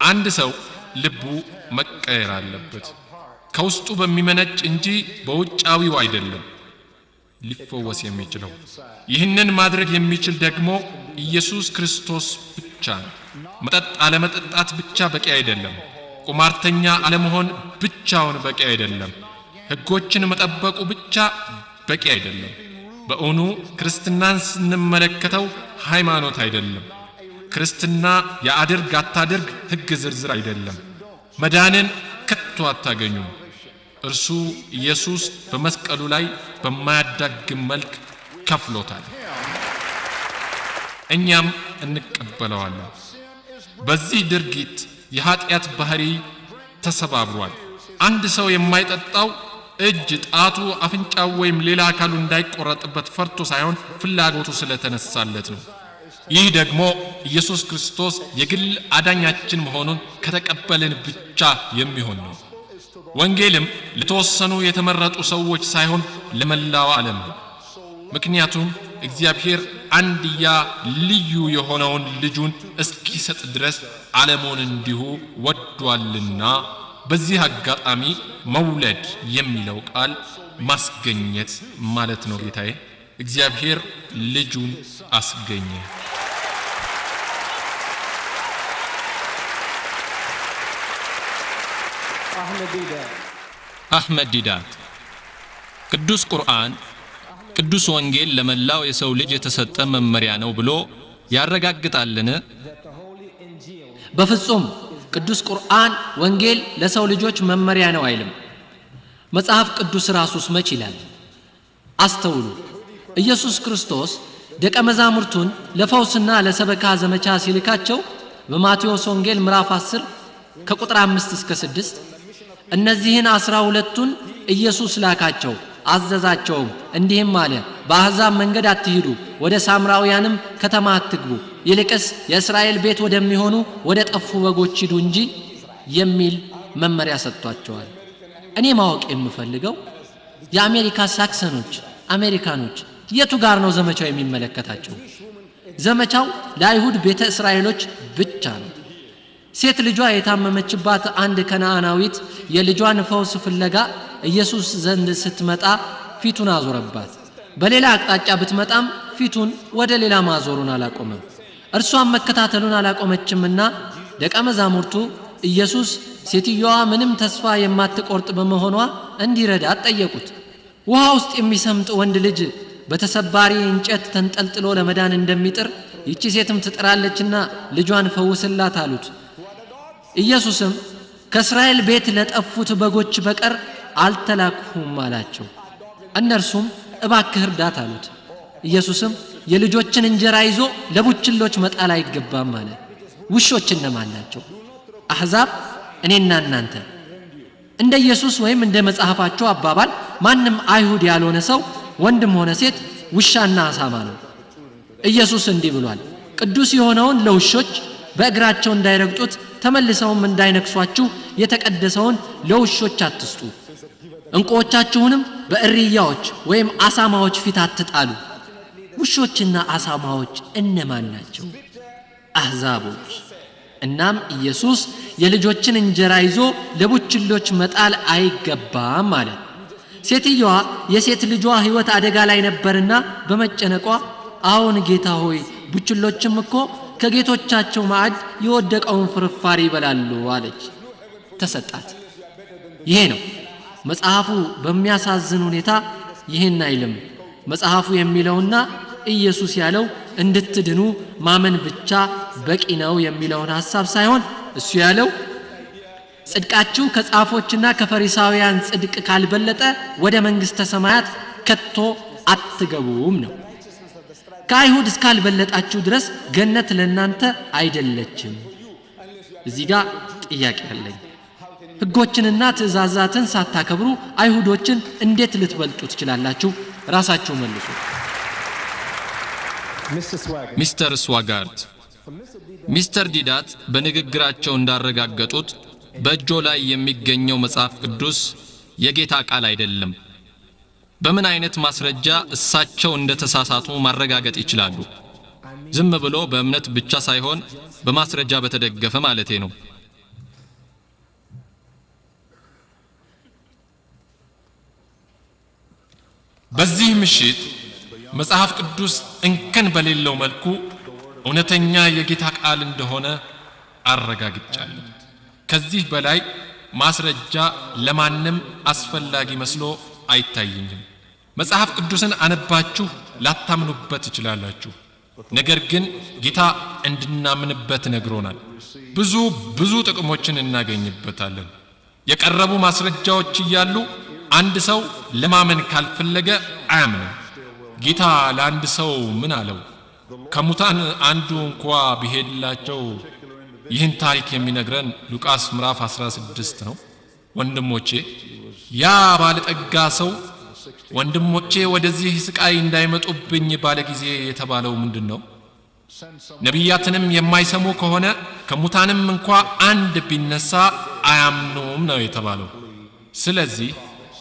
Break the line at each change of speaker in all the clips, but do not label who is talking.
አንድ ሰው ልቡ መቀየር አለበት ከውስጡ በሚመነጭ እንጂ በውጫዊው አይደለም ሊፈወስ የሚችለው ይህንን ማድረግ የሚችል ደግሞ ኢየሱስ ክርስቶስ ብቻ ነው መጠጥ አለመጠጣት ብቻ በቂ አይደለም ቁማርተኛ አለመሆን ብቻውን በቂ አይደለም ሕጎችን መጠበቁ ብቻ በቂ አይደለም በእውኑ ክርስትናን ስንመለከተው ሃይማኖት አይደለም ክርስትና ያድርግ አታድርግ ሕግ ዝርዝር አይደለም መዳንን ከቶ አታገኙም እርሱ ኢየሱስ በመስቀሉ ላይ በማያዳግም መልክ ከፍሎታል እኛም እንቀበለዋለን በዚህ ድርጊት የኃጢአት ባህሪ ተሰባብሯል አንድ ሰው የማይጠጣው እጅ ጣቱ አፍንጫው ወይም ሌላ አካሉ እንዳይቆረጥበት ፈርቶ ሳይሆን ፍላጎቱ ስለተነሳለት ነው ይህ ደግሞ ኢየሱስ ክርስቶስ የግል አዳኛችን መሆኑን ከተቀበልን ብቻ የሚሆን ነው ወንጌልም ለተወሰኑ የተመረጡ ሰዎች ሳይሆን ለመላው ዓለም ነው ምክንያቱም እግዚአብሔር አንድያ ልዩ የሆነውን ልጁን እስኪሰጥ ድረስ ዓለሙን እንዲሁ ወዷልና በዚህ አጋጣሚ መውለድ የሚለው ቃል ማስገኘት ማለት ነው ጌታዬ እግዚአብሔር ልጁን አስገኘ
አህመድ ዲዳት ቅዱስ ቁርአን ቅዱስ ወንጌል ለመላው የሰው ልጅ የተሰጠ መመሪያ ነው ብሎ ያረጋግጣልን
በፍጹም ቅዱስ ቁርአን ወንጌል ለሰው ልጆች መመሪያ ነው አይልም መጽሐፍ ቅዱስ ራሱስ መች ይላል አስተውሉ ኢየሱስ ክርስቶስ ደቀ መዛሙርቱን ለፈውስና ለሰበካ ዘመቻ ሲልካቸው በማቴዎስ ወንጌል ምዕራፍ 10 ከቁጥር 5 እስከ 6 እነዚህን 12ቱን ኢየሱስ ላካቸው አዘዛቸውም እንዲህም አለ በአሕዛብ መንገድ አትሂዱ ወደ ሳምራውያንም ከተማ አትግቡ ይልቅስ የእስራኤል ቤት ወደሚሆኑ ወደ ጠፉ በጎች ሂዱ እንጂ የሚል መመሪያ ሰጥቷቸዋል እኔ ማወቅ የምፈልገው የአሜሪካ ሳክሰኖች አሜሪካኖች የቱ ጋር ነው ዘመቻው የሚመለከታቸው ዘመቻው ለአይሁድ ቤተ እስራኤሎች ብቻ ነው ሴት ልጇ የታመመችባት አንድ ከነዓናዊት የልጇን ፈውስ ፍለጋ ኢየሱስ ዘንድ ስትመጣ ፊቱን አዞረባት በሌላ አቅጣጫ ብትመጣም ፊቱን ወደ ሌላ ማዞሩን አላቆመም እርሷም መከታተሉን አላቆመችምና ደቀ መዛሙርቱ ኢየሱስ ሴትየዋ ምንም ተስፋ የማትቆርጥ በመሆኗ እንዲረዳት ጠየቁት ውሃ ውስጥ የሚሰምጥ ወንድ ልጅ በተሰባሪ እንጨት ተንጠልጥሎ ለመዳን እንደሚጥር ይቺ ሴትም ትጥራለችና ልጇን ፈውስላት አሉት ኢየሱስም ከእስራኤል ቤት ለጠፉት በጎች በቀር አልተላክሁም አላቸው እነርሱም እባክህ እርዳት አሉት ኢየሱስም የልጆችን እንጀራ ይዞ ለቡችሎች መጣል አይገባም አለ ውሾች እነማን ናቸው አሕዛብ እኔና እናንተ እንደ ኢየሱስ ወይም እንደ መጽሐፋቸው አባባል ማንም አይሁድ ያልሆነ ሰው ወንድም ሆነ ሴት ውሻና አሳማ ነው ኢየሱስ እንዲህ ብሏል ቅዱስ የሆነውን ለውሾች በእግራቸው እንዳይረግጡት ተመልሰውም እንዳይነክሷችሁ የተቀደሰውን ለውሾች አትስጡ እንቆቻችሁንም በእሪያዎች ወይም አሳማዎች ፊት አትጣሉ ውሾችና አሳማዎች እነማን ናቸው አሕዛቦች እናም ኢየሱስ የልጆችን እንጀራ ይዞ ለቡችሎች መጣል አይገባም ማለት ሴትየዋ የሴት ልጇ ሕይወት አደጋ ላይ ነበርና በመጨነቋ አሁን ጌታ ሆይ ቡችሎችም እኮ ከጌቶቻቸው ማዕድ የወደቀውን ፍርፋሪ ይበላሉ አለች ተሰጣት ይሄ ነው መጽሐፉ በሚያሳዝን ሁኔታ ይህን አይልም መጽሐፉ የሚለውና ኢየሱስ ያለው እንድትድኑ ማመን ብቻ በቂ ነው የሚለውን ሐሳብ ሳይሆን እሱ ያለው ጽድቃችሁ ከጻፎችና ከፈሪሳውያን ጽድቅ ካልበለጠ ወደ መንግሥተ ሰማያት ከቶ አትገቡም ነው ከአይሁድ እስካልበለጣችሁ ድረስ ገነት ለእናንተ አይደለችም እዚህ ጋር ጥያቄ አለኝ ሕጎችንና ትእዛዛትን ሳታከብሩ አይሁዶችን እንዴት ልትበልጡ ትችላላችሁ ራሳችሁ መልሱ
ሚስተር ስዋጋርት ሚስተር ዲዳት በንግግራቸው እንዳረጋገጡት በእጆ ላይ የሚገኘው መጽሐፍ ቅዱስ የጌታ ቃል አይደለም በምን አይነት ማስረጃ እሳቸው እንደተሳሳቱ ማረጋገጥ ይችላሉ ዝም ብሎ በእምነት ብቻ ሳይሆን በማስረጃ በተደገፈ ማለቴ ነው
በዚህ ምሽት መጽሐፍ ቅዱስ እንከን በሌለው መልኩ እውነተኛ የጌታ ቃል እንደሆነ አረጋግጫለሁ። ከዚህ በላይ ማስረጃ ለማንም አስፈላጊ መስሎ አይታየኝም። መጽሐፍ ቅዱስን አነባችሁ ላታምኑበት ትችላላችሁ። ነገር ግን ጌታ እንድናምንበት ነግሮናል። ብዙ ጥቅሞችን እናገኝበታለን። የቀረቡ ማስረጃዎች እያሉ አንድ ሰው ለማመን ካልፈለገ አያምንም። ጌታ ለአንድ ሰው ምን አለው? ከሙታን አንዱ እንኳ ቢሄድላቸው ይህን ታሪክ የሚነግረን ሉቃስ ምዕራፍ 16 ነው። ወንድሞቼ ያ ባለጠጋ ሰው ወንድሞቼ ወደዚህ ስቃይ እንዳይመጡብኝ ባለ ጊዜ የተባለው ምንድነው? ነቢያትንም የማይሰሙ ከሆነ ከሙታንም እንኳ አንድ ቢነሳ አያምኑም ነው የተባለው። ስለዚህ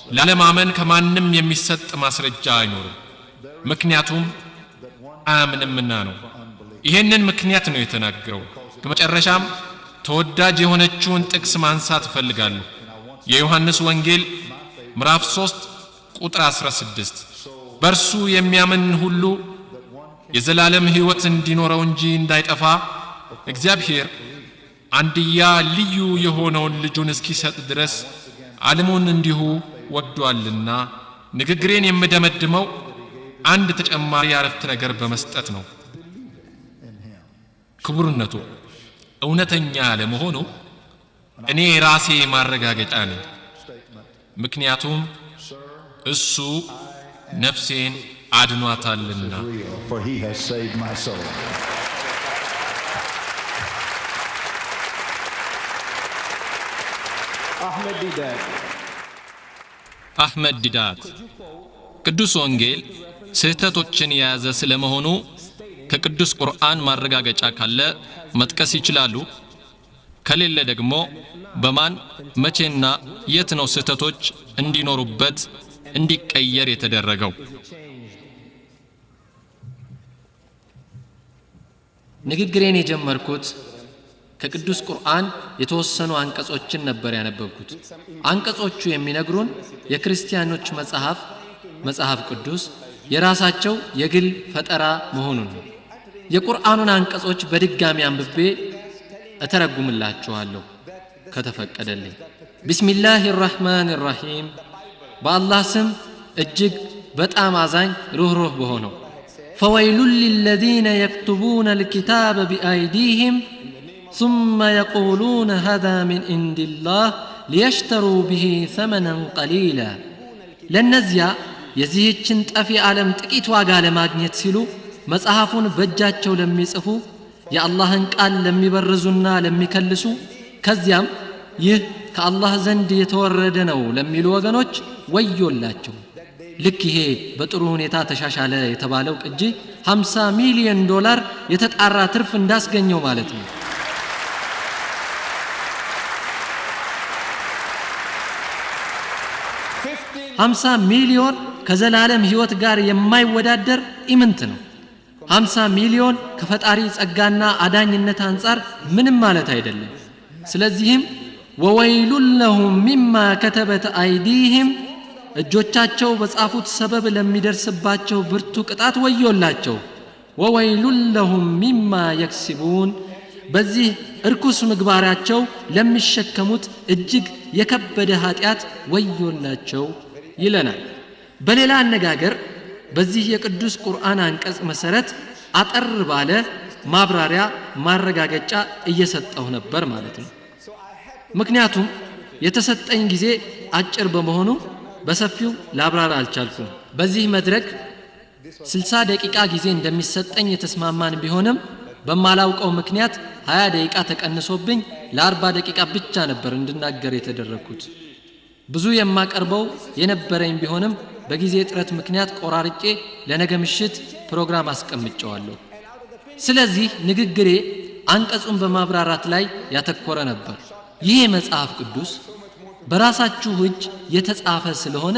ላለማመን ከማንም የሚሰጥ ማስረጃ አይኖርም። ምክንያቱም አያምንምና ነው። ይሄንን ምክንያት ነው የተናገረው። በመጨረሻም ተወዳጅ የሆነችውን ጥቅስ ማንሳት እፈልጋለሁ። የዮሐንስ ወንጌል ምዕራፍ 3 ቁጥር 16 በእርሱ የሚያምን ሁሉ የዘላለም ሕይወት እንዲኖረው እንጂ እንዳይጠፋ እግዚአብሔር አንድያ ልዩ የሆነውን ልጁን እስኪሰጥ ድረስ ዓለሙን እንዲሁ ወዷልና። ንግግሬን የምደመድመው አንድ ተጨማሪ አረፍተ ነገር በመስጠት ነው። ክቡርነቱ እውነተኛ ለመሆኑ እኔ ራሴ ማረጋገጫ ነኝ። ምክንያቱም እሱ ነፍሴን አድኗታልና።
አህመድ ዲዳት ቅዱስ ወንጌል ስህተቶችን የያዘ ስለመሆኑ ከቅዱስ ቁርአን ማረጋገጫ ካለ መጥቀስ ይችላሉ? ከሌለ ደግሞ በማን መቼና የት ነው ስህተቶች እንዲኖሩበት እንዲቀየር የተደረገው?
ንግግሬን የጀመርኩት ከቅዱስ ቁርአን የተወሰኑ አንቀጾችን ነበር ያነበብኩት። አንቀጾቹ የሚነግሩን የክርስቲያኖች መጽሐፍ ቅዱስ የራሳቸው የግል ፈጠራ መሆኑን ነው። የቁርአኑን አንቀጾች በድጋሚ አንብቤ እተረጉምላችኋለሁ ከተፈቀደልኝ። ቢስሚላሂ ራህማን ራሂም በአላህ ስም እጅግ በጣም አዛኝ ሩህሩህ በሆነው። ፈወይሉን ሊለዚነ የክቱቡነ ልኪታበ ቢአይዲህም ثم يقولون هذا من عند الله ليشتروا به ثمنا قليلا ለነዚያ የዚህችን ጠፊ ዓለም ጥቂት ዋጋ ለማግኘት ሲሉ መጽሐፉን በእጃቸው ለሚጽፉ የአላህን ቃል ለሚበርዙና ለሚከልሱ ከዚያም ይህ ከአላህ ዘንድ የተወረደ ነው ለሚሉ ወገኖች ወዮላቸው። ልክ ይሄ በጥሩ ሁኔታ ተሻሻለ የተባለው ቅጂ $50 ሚሊዮን የተጣራ ትርፍ እንዳስገኘው ማለት ነው። 50 ሚሊዮን ከዘላለም ሕይወት ጋር የማይወዳደር ኢምንት ነው። 50 ሚሊዮን ከፈጣሪ ጸጋና አዳኝነት አንጻር ምንም ማለት አይደለም። ስለዚህም ወወይሉን ለሁም ሚማ ከተበት አይዲህም እጆቻቸው በጻፉት ሰበብ ለሚደርስባቸው ብርቱ ቅጣት ወዮላቸው። ወወይሉን ለሁም ሚማ የክስቡን በዚህ እርኩስ ምግባራቸው ለሚሸከሙት እጅግ የከበደ ኃጢአት ወዮላቸው ይለናል። በሌላ አነጋገር በዚህ የቅዱስ ቁርአን አንቀጽ መሰረት አጠር ባለ ማብራሪያ ማረጋገጫ እየሰጠው ነበር ማለት ነው። ምክንያቱም የተሰጠኝ ጊዜ አጭር በመሆኑ በሰፊው ላብራራ አልቻልኩም። በዚህ መድረክ 60 ደቂቃ ጊዜ እንደሚሰጠኝ የተስማማን ቢሆንም በማላውቀው ምክንያት 20 ደቂቃ ተቀንሶብኝ ለ40 ደቂቃ ብቻ ነበር እንድናገር የተደረኩት። ብዙ የማቀርበው የነበረኝ ቢሆንም በጊዜ ጥረት ምክንያት ቆራርጬ ለነገ ምሽት ፕሮግራም አስቀምጬዋለሁ። ስለዚህ ንግግሬ አንቀጹን በማብራራት ላይ ያተኮረ ነበር። ይህ መጽሐፍ ቅዱስ በራሳችሁ እጅ የተጻፈ ስለሆነ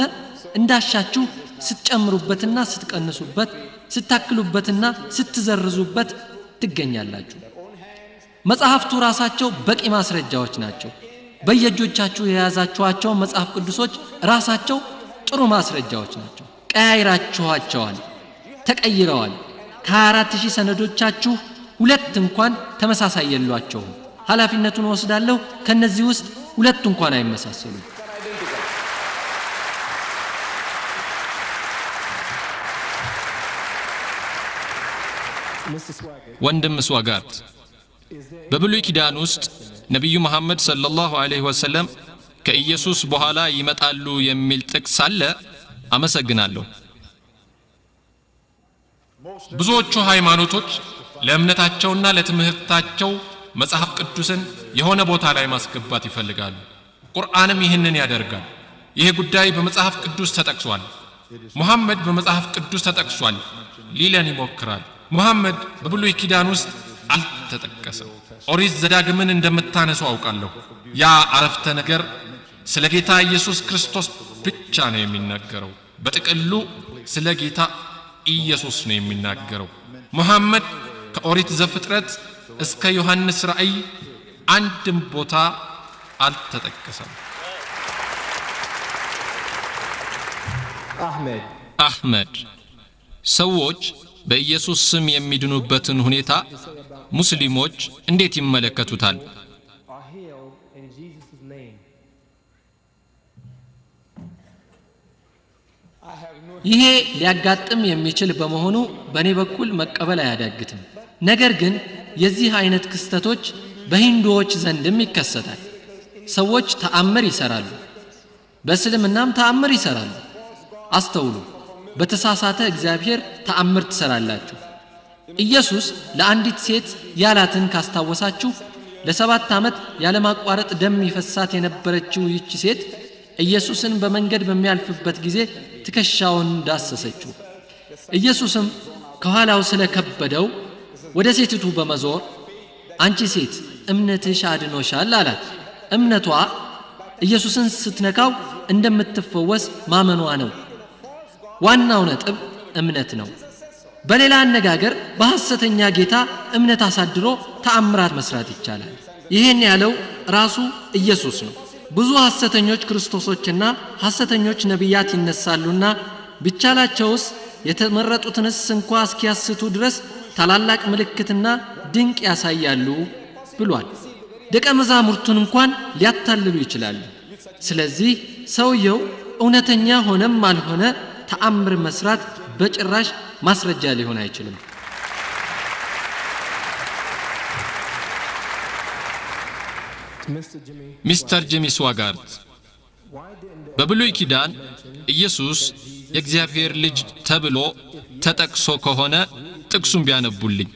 እንዳሻችሁ ስትጨምሩበትና ስትቀንሱበት፣ ስታክሉበትና ስትዘርዙበት ትገኛላችሁ። መጽሐፍቱ ራሳቸው በቂ ማስረጃዎች ናቸው። በየእጆቻችሁ የያዛችኋቸው መጽሐፍ ቅዱሶች ራሳቸው ጥሩ ማስረጃዎች ናቸው። ቀያይራችኋቸዋል፣ ተቀይረዋል። ከ24000 ሰነዶቻችሁ 2 እንኳን ተመሳሳይ የሏቸውም። ኃላፊነቱን ወስዳለሁ። ከነዚህ ውስጥ 2 እንኳን አይመሳሰሉም።
ወንድም ስዋጋት በብሉይ ኪዳን ውስጥ ነቢዩ መሐመድ ሰለላሁ ዐለይሂ ወሰለም ከኢየሱስ በኋላ ይመጣሉ የሚል ጥቅስ አለ? አመሰግናለሁ።
ብዙዎቹ ሃይማኖቶች ለእምነታቸውና ለትምህርታቸው መጽሐፍ ቅዱስን የሆነ ቦታ ላይ ማስገባት ይፈልጋሉ። ቁርአንም ይህንን ያደርጋል። ይህ ጉዳይ በመጽሐፍ ቅዱስ ተጠቅሷል። ሙሐመድ በመጽሐፍ ቅዱስ ተጠቅሷል ሊለን ይሞክራል። ሙሐመድ በብሉይ ኪዳን ውስጥ አልተጠቀሰም። ኦሪት ዘዳግምን እንደምታነሱ አውቃለሁ። ያ አረፍተ ነገር ስለ ጌታ ኢየሱስ ክርስቶስ ብቻ ነው የሚናገረው። በጥቅሉ ስለ ጌታ ኢየሱስ ነው የሚናገረው። ሙሐመድ ከኦሪት ዘፍጥረት እስከ ዮሐንስ ራእይ አንድም ቦታ አልተጠቀሰም።
አህመድ ሰዎች በኢየሱስ ስም የሚድኑበትን ሁኔታ ሙስሊሞች እንዴት ይመለከቱታል?
ይሄ ሊያጋጥም የሚችል በመሆኑ በእኔ በኩል መቀበል አያዳግትም። ነገር ግን የዚህ አይነት ክስተቶች በሂንዱዎች ዘንድም ይከሰታል። ሰዎች ተአምር ይሰራሉ፣ በእስልምናም ተአምር ይሰራሉ። አስተውሉ፣ በተሳሳተ እግዚአብሔር ተአምር ትሰራላችሁ። ኢየሱስ ለአንዲት ሴት ያላትን ካስታወሳችሁ ለ7 ዓመት ያለማቋረጥ ደም ይፈሳት የነበረችው ይህች ሴት ኢየሱስን በመንገድ በሚያልፍበት ጊዜ ትከሻውን ዳሰሰችው። ኢየሱስም ከኋላው ስለከበደው ወደ ሴቲቱ በመዞር አንቺ ሴት እምነትሽ አድኖሻል አላት። እምነቷ ኢየሱስን ስትነካው እንደምትፈወስ ማመኗ ነው። ዋናው ነጥብ እምነት ነው። በሌላ አነጋገር በሐሰተኛ ጌታ እምነት አሳድሮ ተአምራት መስራት ይቻላል። ይህን ያለው ራሱ ኢየሱስ ነው። ብዙ ሐሰተኞች ክርስቶሶችና ሐሰተኞች ነቢያት ይነሳሉና ቢቻላቸውስ የተመረጡትንስ እንኳ እስኪያስቱ ድረስ ታላላቅ ምልክትና ድንቅ ያሳያሉ ብሏል። ደቀ መዛሙርቱን እንኳን ሊያታልሉ ይችላሉ። ስለዚህ ሰውየው እውነተኛ ሆነም አልሆነ ተአምር መስራት በጭራሽ ማስረጃ ሊሆን አይችልም።
ሚስተር ጂሚ ስዋጋርት በብሉይ ኪዳን ኢየሱስ የእግዚአብሔር ልጅ ተብሎ ተጠቅሶ ከሆነ ጥቅሱን ቢያነቡልኝ።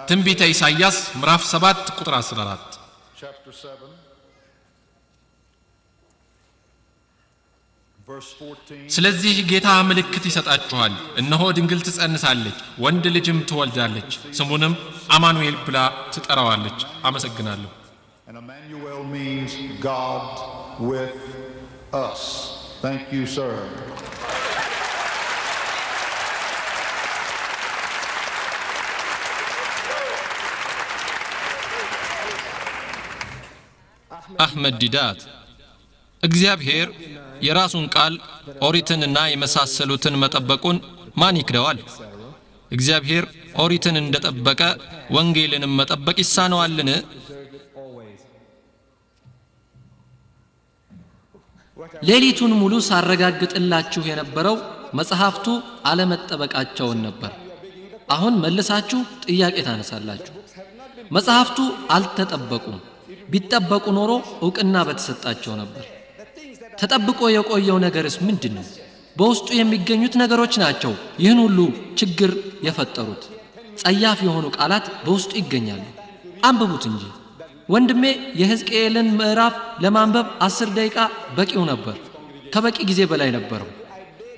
ትንቢተ ኢሳይያስ ምዕራፍ 7 ቁጥር 14 ስለዚህ ጌታ ምልክት ይሰጣችኋል፣ እነሆ ድንግል ትጸንሳለች፣ ወንድ ልጅም ትወልዳለች፣ ስሙንም አማኑኤል ብላ ትጠራዋለች። አመሰግናለሁ።
And Emmanuel means God with us. Thank you, sir.
አህመድ ዲዳት እግዚአብሔር የራሱን ቃል ኦሪትንና የመሳሰሉትን መጠበቁን ማን ይክደዋል? እግዚአብሔር ኦሪትን እንደጠበቀ ወንጌልንም መጠበቅ ይሳነዋልን?
ሌሊቱን ሙሉ ሳረጋግጥላችሁ የነበረው መጽሐፍቱ አለመጠበቃቸውን ነበር። አሁን መልሳችሁ ጥያቄ ታነሳላችሁ። መጽሐፍቱ አልተጠበቁም። ቢጠበቁ ኖሮ ዕውቅና በተሰጣቸው ነበር። ተጠብቆ የቆየው ነገርስ ምንድነው? በውስጡ የሚገኙት ነገሮች ናቸው ይህን ሁሉ ችግር የፈጠሩት። ጸያፍ የሆኑ ቃላት በውስጡ ይገኛሉ። አንብቡት እንጂ። ወንድሜ የሕዝቅኤልን ምዕራፍ ለማንበብ 10 ደቂቃ በቂው ነበር። ከበቂ ጊዜ በላይ ነበረው።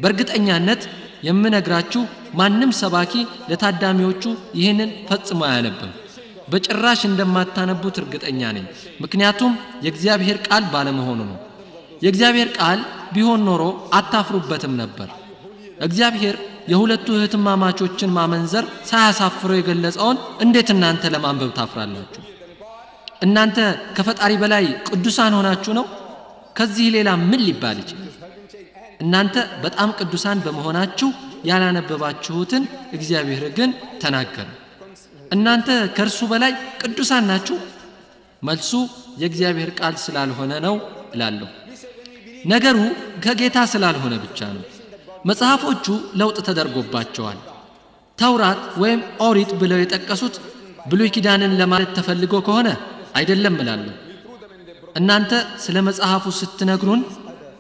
በእርግጠኛነት የምነግራችሁ ማንም ሰባኪ ለታዳሚዎቹ ይህንን ፈጽሞ አያነብም። በጭራሽ እንደማታነቡት እርግጠኛ ነኝ። ምክንያቱም የእግዚአብሔር ቃል ባለመሆኑ ነው። የእግዚአብሔር ቃል ቢሆን ኖሮ አታፍሩበትም ነበር። እግዚአብሔር የሁለቱ እህትማማቾችን ማመንዘር ሳያሳፍረው የገለጸውን እንዴት እናንተ ለማንበብ ታፍራላችሁ? እናንተ ከፈጣሪ በላይ ቅዱሳን ሆናችሁ ነው? ከዚህ ሌላ ምን ሊባል ይችላል? እናንተ በጣም ቅዱሳን በመሆናችሁ ያላነበባችሁትን እግዚአብሔር ግን ተናገረ። እናንተ ከእርሱ በላይ ቅዱሳን ናችሁ? መልሱ የእግዚአብሔር ቃል ስላልሆነ ነው እላለሁ። ነገሩ ከጌታ ስላልሆነ ብቻ ነው። መጽሐፎቹ ለውጥ ተደርጎባቸዋል። ተውራት ወይም ኦሪት ብለው የጠቀሱት ብሉይ ኪዳንን ለማለት ተፈልጎ ከሆነ አይደለም እላለሁ። እናንተ ስለ መጽሐፉ ስትነግሩን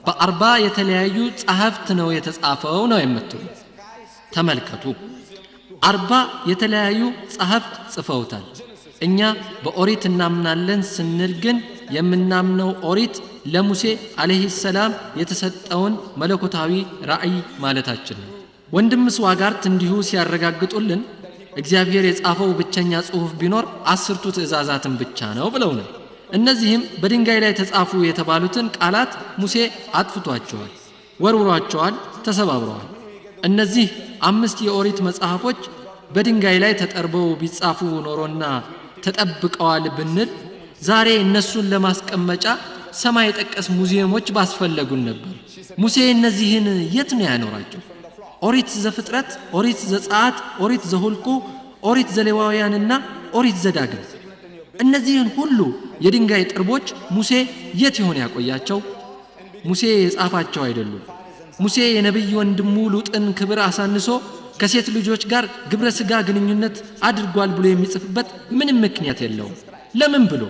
በ40 የተለያዩ ጸሐፍት ነው የተጻፈው ነው የምትሉ። ተመልከቱ፣ 40 የተለያዩ ጸሐፍት ጽፈውታል። እኛ በኦሪት እናምናለን ስንል ግን የምናምነው ኦሪት ለሙሴ አለይሂ ሰላም የተሰጠውን መለኮታዊ ራእይ ማለታችን ነው። ወንድም ስዋጋርት እንዲሁ ሲያረጋግጡልን እግዚአብሔር የጻፈው ብቸኛ ጽሑፍ ቢኖር 10ቱ ትእዛዛትን ብቻ ነው ብለውናል። እነዚህም በድንጋይ ላይ ተጻፉ የተባሉትን ቃላት ሙሴ አጥፍቷቸዋል፣ ወርውሯቸዋል፣ ተሰባብረዋል። እነዚህ 5 የኦሪት መጽሐፎች በድንጋይ ላይ ተጠርበው ቢጻፉ ኖሮና ተጠብቀዋል ብንል ዛሬ እነሱን ለማስቀመጫ ሰማይ ጠቀስ ሙዚየሞች ባስፈለጉን ነበር። ሙሴ እነዚህን የት ነው ያኖራቸው? ኦሪት ዘፍጥረት፣ ኦሪት ዘጸአት፣ ኦሪት ዘሁልቁ፣ ኦሪት ዘሌዋውያንና ኦሪት ዘዳግም፣ እነዚህን ሁሉ የድንጋይ ጥርቦች ሙሴ የት ይሆን ያቆያቸው? ሙሴ የጻፋቸው አይደሉም። ሙሴ የነብይ ወንድሙ ሉጥን ክብር አሳንሶ ከሴት ልጆች ጋር ግብረ ሥጋ ግንኙነት አድርጓል ብሎ የሚጽፍበት ምንም ምክንያት የለውም። ለምን ብሎ?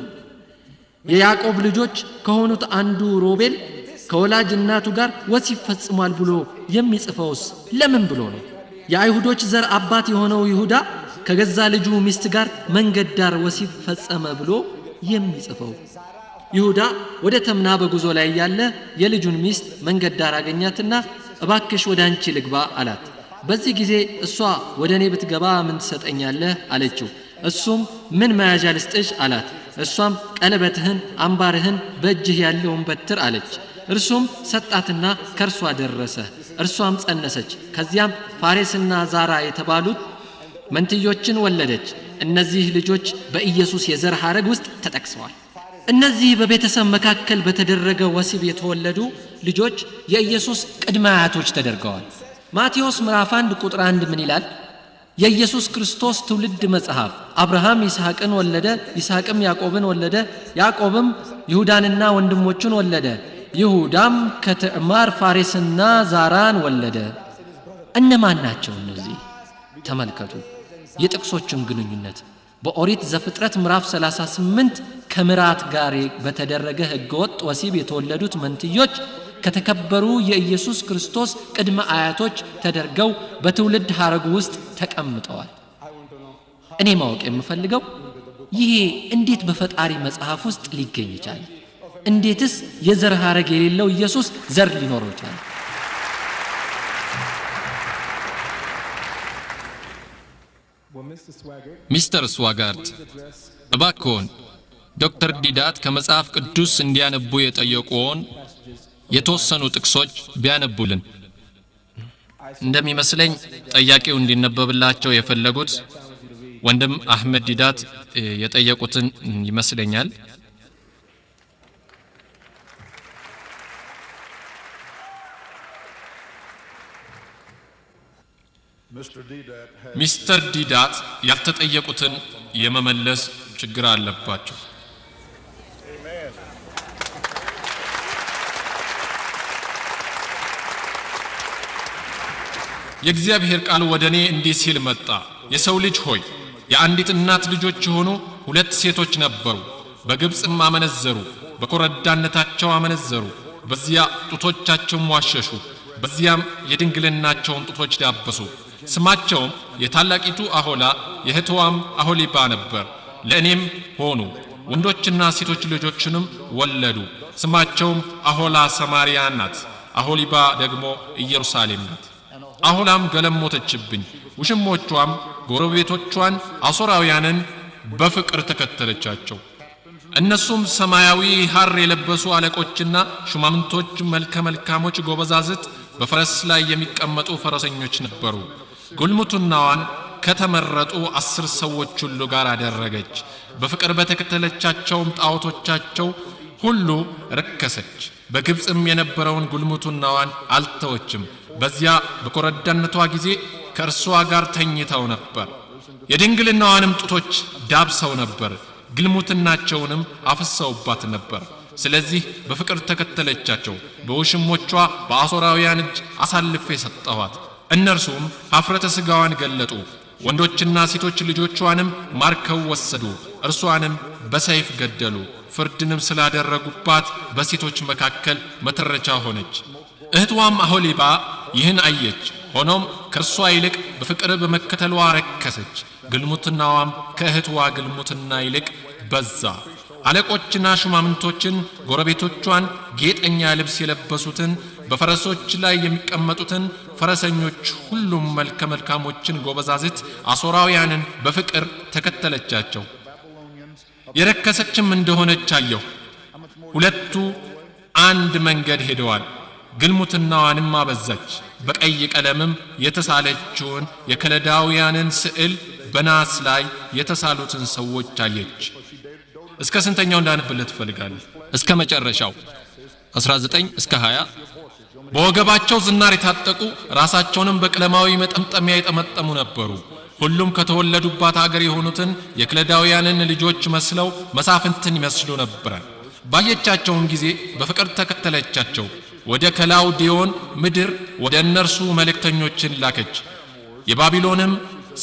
የያዕቆብ ልጆች ከሆኑት አንዱ ሮቤል ከወላጅ እናቱ ጋር ወሲብ ፈጽሟል ብሎ የሚጽፈውስ ለምን ብሎ ነው? የአይሁዶች ዘር አባት የሆነው ይሁዳ ከገዛ ልጁ ሚስት ጋር መንገድ ዳር ወሲብ ፈጸመ ብሎ የሚጽፈው? ይሁዳ ወደ ተምና በጉዞ ላይ ያለ የልጁን ሚስት መንገድ ዳር አገኛትና እባክሽ ወደ አንቺ ልግባ አላት። በዚህ ጊዜ እሷ ወደ እኔ ብትገባ ምን ትሰጠኛለህ አለችው። እሱም ምን መያዣ ልስጥሽ አላት። እሷም ቀለበትህን፣ አምባርህን፣ በእጅህ ያለውን በትር አለች። እርሱም ሰጣትና ከርሷ ደረሰ። እርሷም ጸነሰች። ከዚያም ፋሬስና ዛራ የተባሉት መንትዮችን ወለደች። እነዚህ ልጆች በኢየሱስ የዘር ሐረግ ውስጥ ተጠቅሰዋል። እነዚህ በቤተሰብ መካከል በተደረገ ወሲብ የተወለዱ ልጆች የኢየሱስ ቅድመ አያቶች ተደርገዋል። ማቴዎስ ምዕራፍ 1 ቁጥር 1 ምን ይላል? የኢየሱስ ክርስቶስ ትውልድ መጽሐፍ አብርሃም ይስሐቅን ወለደ፣ ይስሐቅም ያዕቆብን ወለደ፣ ያዕቆብም ይሁዳንና ወንድሞቹን ወለደ፣ ይሁዳም ከትዕማር ፋሬስና ዛራን ወለደ። እነማን ናቸው እነዚህ? ተመልከቱ የጥቅሶቹን ግንኙነት። በኦሪት ዘፍጥረት ምዕራፍ 38 ከምራት ጋር በተደረገ ህገወጥ ወሲብ የተወለዱት መንትዮች ከተከበሩ የኢየሱስ ክርስቶስ ቅድመ አያቶች ተደርገው በትውልድ ሐረጉ ውስጥ ተቀምጠዋል። እኔ ማወቅ የምፈልገው ይሄ እንዴት በፈጣሪ መጽሐፍ ውስጥ ሊገኝ ይችላል? እንዴትስ የዘር ሐረግ የሌለው ኢየሱስ ዘር ሊኖረው ይችላል?
ሚስተር ስዋጋርት እባክዎን ዶክተር ዲዳት ከመጽሐፍ ቅዱስ እንዲያነቡ የጠየቁውን የተወሰኑ ጥቅሶች ቢያነቡልን።
እንደሚመስለኝ ጠያቂው እንዲነበብላቸው የፈለጉት ወንድም አህመድ ዲዳት የጠየቁትን ይመስለኛል። ሚስተር ዲዳት ያልተጠየቁትን የመመለስ ችግር አለባቸው። የእግዚአብሔር ቃል ወደ እኔ እንዲህ ሲል መጣ። የሰው ልጅ ሆይ የአንዲት እናት ልጆች የሆኑ 2 ሴቶች ነበሩ። በግብፅም አመነዘሩ፣ በኮረዳነታቸው አመነዘሩ። በዚያ ጡቶቻቸውን ዋሸሹ፣ በዚያም የድንግልናቸውን ጡቶች ዳበሱ። ስማቸውም የታላቂቱ አሆላ የእህትዋም አሆሊባ ነበር። ለእኔም ሆኑ ወንዶችና ሴቶች ልጆችንም ወለዱ። ስማቸውም አሆላ ሰማርያ ናት፣ አሆሊባ ደግሞ ኢየሩሳሌም ናት። አሆላም ገለሞተችብኝ፣ ውሽሞቿም ጎረቤቶቿን አሦራውያንን በፍቅር ተከተለቻቸው። እነሱም ሰማያዊ ሐር የለበሱ አለቆችና ሹማምንቶች፣ መልከ መልካሞች ጎበዛዝት፣ በፈረስ ላይ የሚቀመጡ ፈረሰኞች ነበሩ። ጉልሙትናዋን ከተመረጡ 10 ሰዎች ሁሉ ጋር አደረገች። በፍቅር በተከተለቻቸውም ጣዖቶቻቸው ሁሉ ረከሰች። በግብጽም የነበረውን ጉልሙትናዋን አልተወችም። በዚያ በኮረዳነቷ ጊዜ ከእርሷ ጋር ተኝተው ነበር። የድንግልናዋንም ጡቶች ዳብሰው ነበር። ግልሙትናቸውንም አፍሰውባት ነበር። ስለዚህ በፍቅር ተከተለቻቸው። በውሽሞቿ በአሦራውያን እጅ አሳልፌ ሰጠኋት። እነርሱም ኀፍረተ ሥጋዋን ገለጡ። ወንዶችና ሴቶች ልጆቿንም ማርከው ወሰዱ። እርሷንም በሰይፍ ገደሉ። ፍርድንም ስላደረጉባት በሴቶች መካከል መተረቻ ሆነች። እህቷም አሆሊባ ይህን አየች። ሆኖም ከእርሷ ይልቅ በፍቅር በመከተሏ ረከሰች። ግልሙትናዋም ከእህቷ ግልሙትና ይልቅ በዛ። አለቆችና ሹማምንቶችን፣ ጎረቤቶቿን፣ ጌጠኛ ልብስ የለበሱትን፣ በፈረሶች ላይ የሚቀመጡትን ፈረሰኞች፣ ሁሉም መልከ መልካሞችን ጎበዛዝት አሦራውያንን በፍቅር ተከተለቻቸው። የረከሰችም እንደሆነች አየሁ። ሁለቱ አንድ መንገድ ሄደዋል። ግልሙትናዋንም አበዛች። በቀይ ቀለምም የተሳለችውን የከለዳውያንን ስዕል በናስ ላይ የተሳሉትን ሰዎች አየች። እስከ ስንተኛው እንዳነብልህ ትፈልጋለህ?
እስከ መጨረሻው 19 እስከ 20።
በወገባቸው ዝናር የታጠቁ ራሳቸውንም በቀለማዊ መጠምጠሚያ የጠመጠሙ ነበሩ። ሁሉም ከተወለዱባት አገር የሆኑትን የከለዳውያንን ልጆች መስለው መሳፍንትን ይመስሉ ነበር። ባየቻቸውም ጊዜ በፍቅር ተከተለቻቸው። ወደ ከላውዲዮን ምድር ወደ እነርሱ መልእክተኞችን ላከች። የባቢሎንም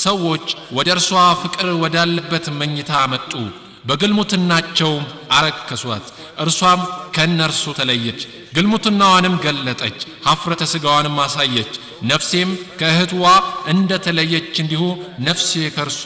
ሰዎች ወደ እርሷ ፍቅር ወዳለበት መኝታ መጡ። በግልሙትናቸውም አረከሷት። እርሷም ከእነርሱ ተለየች። ግልሙትናዋንም ገለጠች። ኀፍረተ ሥጋዋንም አሳየች። ነፍሴም ከእህትዋ እንደ ተለየች እንዲሁ ነፍሴ ከእርሷ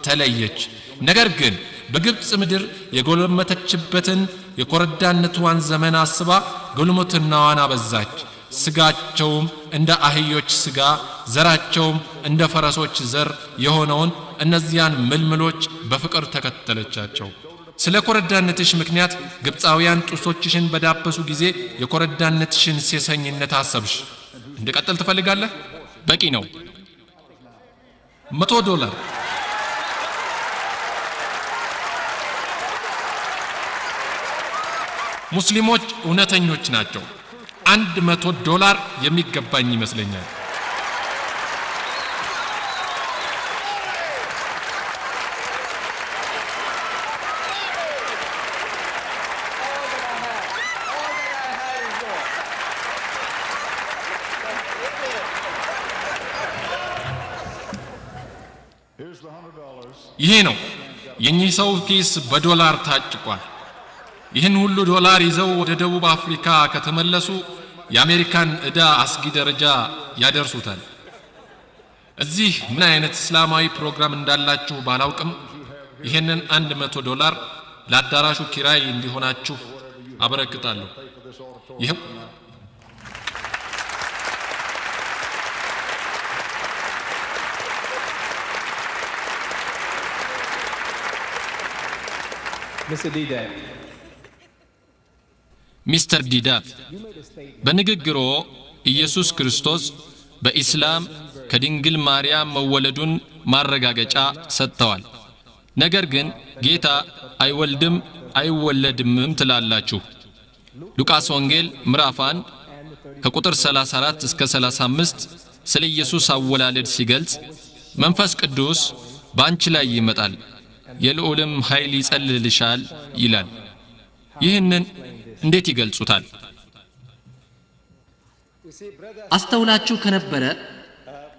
ተለየች። ነገር ግን በግብጽ ምድር የጎለመተችበትን የኮረዳነቷን ዘመን አስባ ግልሙትናዋን አበዛች። ስጋቸውም እንደ አህዮች ስጋ፣ ዘራቸውም እንደ ፈረሶች ዘር የሆነውን እነዚያን ምልምሎች በፍቅር ተከተለቻቸው። ስለ ኮረዳነትሽ ምክንያት ግብፃውያን ጡቶችሽን በዳበሱ ጊዜ የኮረዳነትሽን ሴሰኝነት አሰብሽ። እንድቀጥል ትፈልጋለህ?
በቂ ነው።
$100 ሙስሊሞች እውነተኞች ናቸው። $100 የሚገባኝ ይመስለኛል። ይሄ ነው የኚህ ሰው ኪስ በዶላር ታጭቋል። ይህን ሁሉ ዶላር ይዘው ወደ ደቡብ አፍሪካ ከተመለሱ የአሜሪካን ዕዳ አስጊ ደረጃ ያደርሱታል። እዚህ ምን አይነት እስላማዊ ፕሮግራም እንዳላችሁ ባላውቅም ይህንን $100 ለአዳራሹ ኪራይ እንዲሆናችሁ አበረክታለሁ። ይሄው
ሚስተር ዲዳት በንግግሮ ኢየሱስ ክርስቶስ በኢስላም ከድንግል ማርያም መወለዱን ማረጋገጫ ሰጥተዋል። ነገር ግን ጌታ አይወልድም አይወለድምም ትላላችሁ። ሉቃስ ወንጌል ምዕራፍ 1 ከቁጥር 34 እስከ 35 ስለ ኢየሱስ አወላለድ ሲገልጽ መንፈስ ቅዱስ በአንቺ ላይ ይመጣል፣ የልዑልም ኃይል ይጸልልሻል ይላል። ይህንን እንዴት ይገልጹታል?
አስተውላችሁ ከነበረ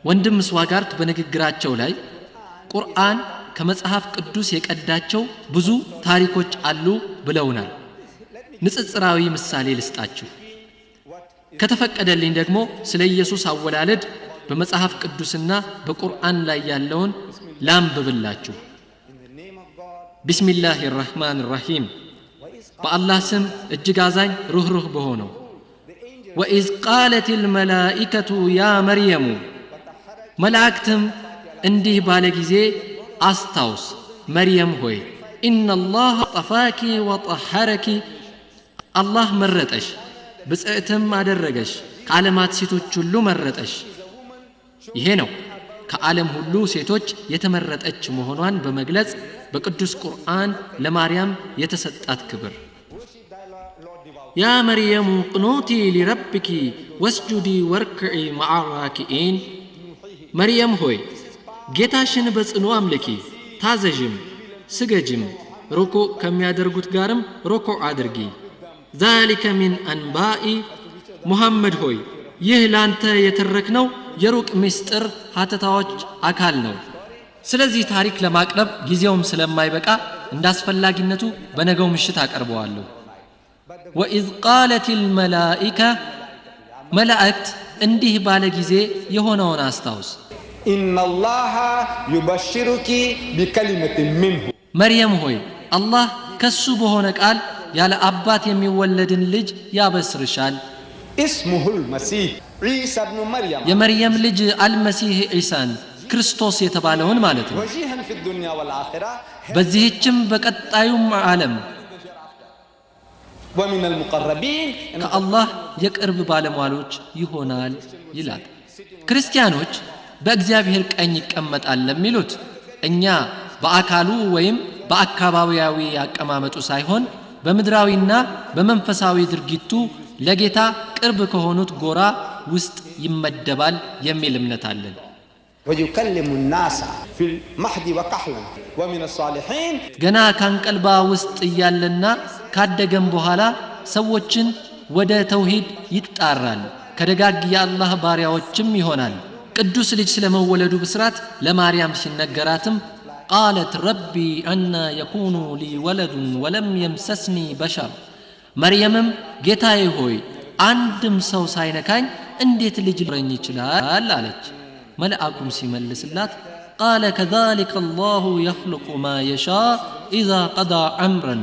ወንድም ስዋጋርት በንግግራቸው ላይ ቁርአን ከመጽሐፍ ቅዱስ የቀዳቸው ብዙ ታሪኮች አሉ ብለውናል። ንጽጽራዊ ምሳሌ ልስጣችሁ። ከተፈቀደልኝ ደግሞ ስለ ኢየሱስ አወላለድ በመጽሐፍ ቅዱስና በቁርአን ላይ ያለውን ላንብብላችሁ። ቢስሚላሂ ራህማን ራሂም በአላህ ስም እጅግ አዛኝ ሩህሩህ በሆነው ወኢዝ ቃለት ልመላኢከቱ ያ መርየሙ መላእክትም እንዲህ ባለ ጊዜ አስታውስ መርየም ሆይ ኢነላህ ጠፋኪ ወጠሐረኪ አላህ መረጠሽ ብጽዕትም አደረገሽ ከዓለማት ሴቶች ሁሉ መረጠሽ። ይሄ ነው ከዓለም ሁሉ ሴቶች የተመረጠች መሆኗን በመግለጽ በቅዱስ ቁርአን ለማርያም የተሰጣት ክብር ያ መርየም ቁኑቲ ሊረብኪ ወስጁዲ ወርክዒ መዓ ራኪዒን መርየም ሆይ ጌታሽን በጽኑ አምልኪ ታዘዥም ስገጅም ሩኩዕ ከሚያደርጉት ጋርም ሩኩዕ አድርጊ ذلك من أنباء ሙሐመድ ሆይ ይህ ላንተ የተረክነው የሩቅ ምስጢር ሀተታዎች አካል ነው ስለዚህ ታሪክ ለማቅረብ ጊዜውም ስለማይበቃ እንዳስፈላጊነቱ በነገው ምሽት አቀርበዋለሁ وإذ قالت الملائكة መላእክት እንዲህ ባለ ጊዜ የሆነውን አስታውስ
إن الله يبشرك بكلمة منه
መርየም ሆይ አላህ ከሱ በሆነ ቃል ያለ አባት የሚወለድን ልጅ ያበስርሻል
اسمه المسيح عيسى ابن مريم
የመርየም ልጅ አልመሲህ ዒሳን ክርስቶስ የተባለውን ማለት ነው
وجيها في الدنيا والآخرة
በዚህችም በቀጣዩም ዓለም
ومن المقربين
ከአላህ የቅርብ ባለሟሎች ይሆናል ይላል ክርስቲያኖች በእግዚአብሔር ቀኝ ይቀመጣል ለሚሉት እኛ በአካሉ ወይም በአካባቢያዊ አቀማመጡ ሳይሆን በምድራዊና በመንፈሳዊ ድርጊቱ ለጌታ ቅርብ ከሆኑት ጎራ ውስጥ ይመደባል የሚል እምነት አለን
ويكلم الناس في المهد وكهلا ومن الصالحين
ገና ካንቀልባ ውስጥ እያለና ካደገም በኋላ ሰዎችን ወደ ተውሂድ ይጣራል ከደጋግ የአላህ ባሪያዎችም ይሆናል ቅዱስ ልጅ ስለመወለዱ ብስራት ለማርያም ሲነገራትም قالت ربي أنا يكون لي ولد ولم يمسسني بشر مريم ጌታዬ ሆይ አንድም ሰው ሳይነካኝ እንዴት ልጅ ሊኖረኝ ይችላል አለች መልአኩም ሲመልስላት قال كذلك الله يخلق ما يشاء إذا قضى أمرا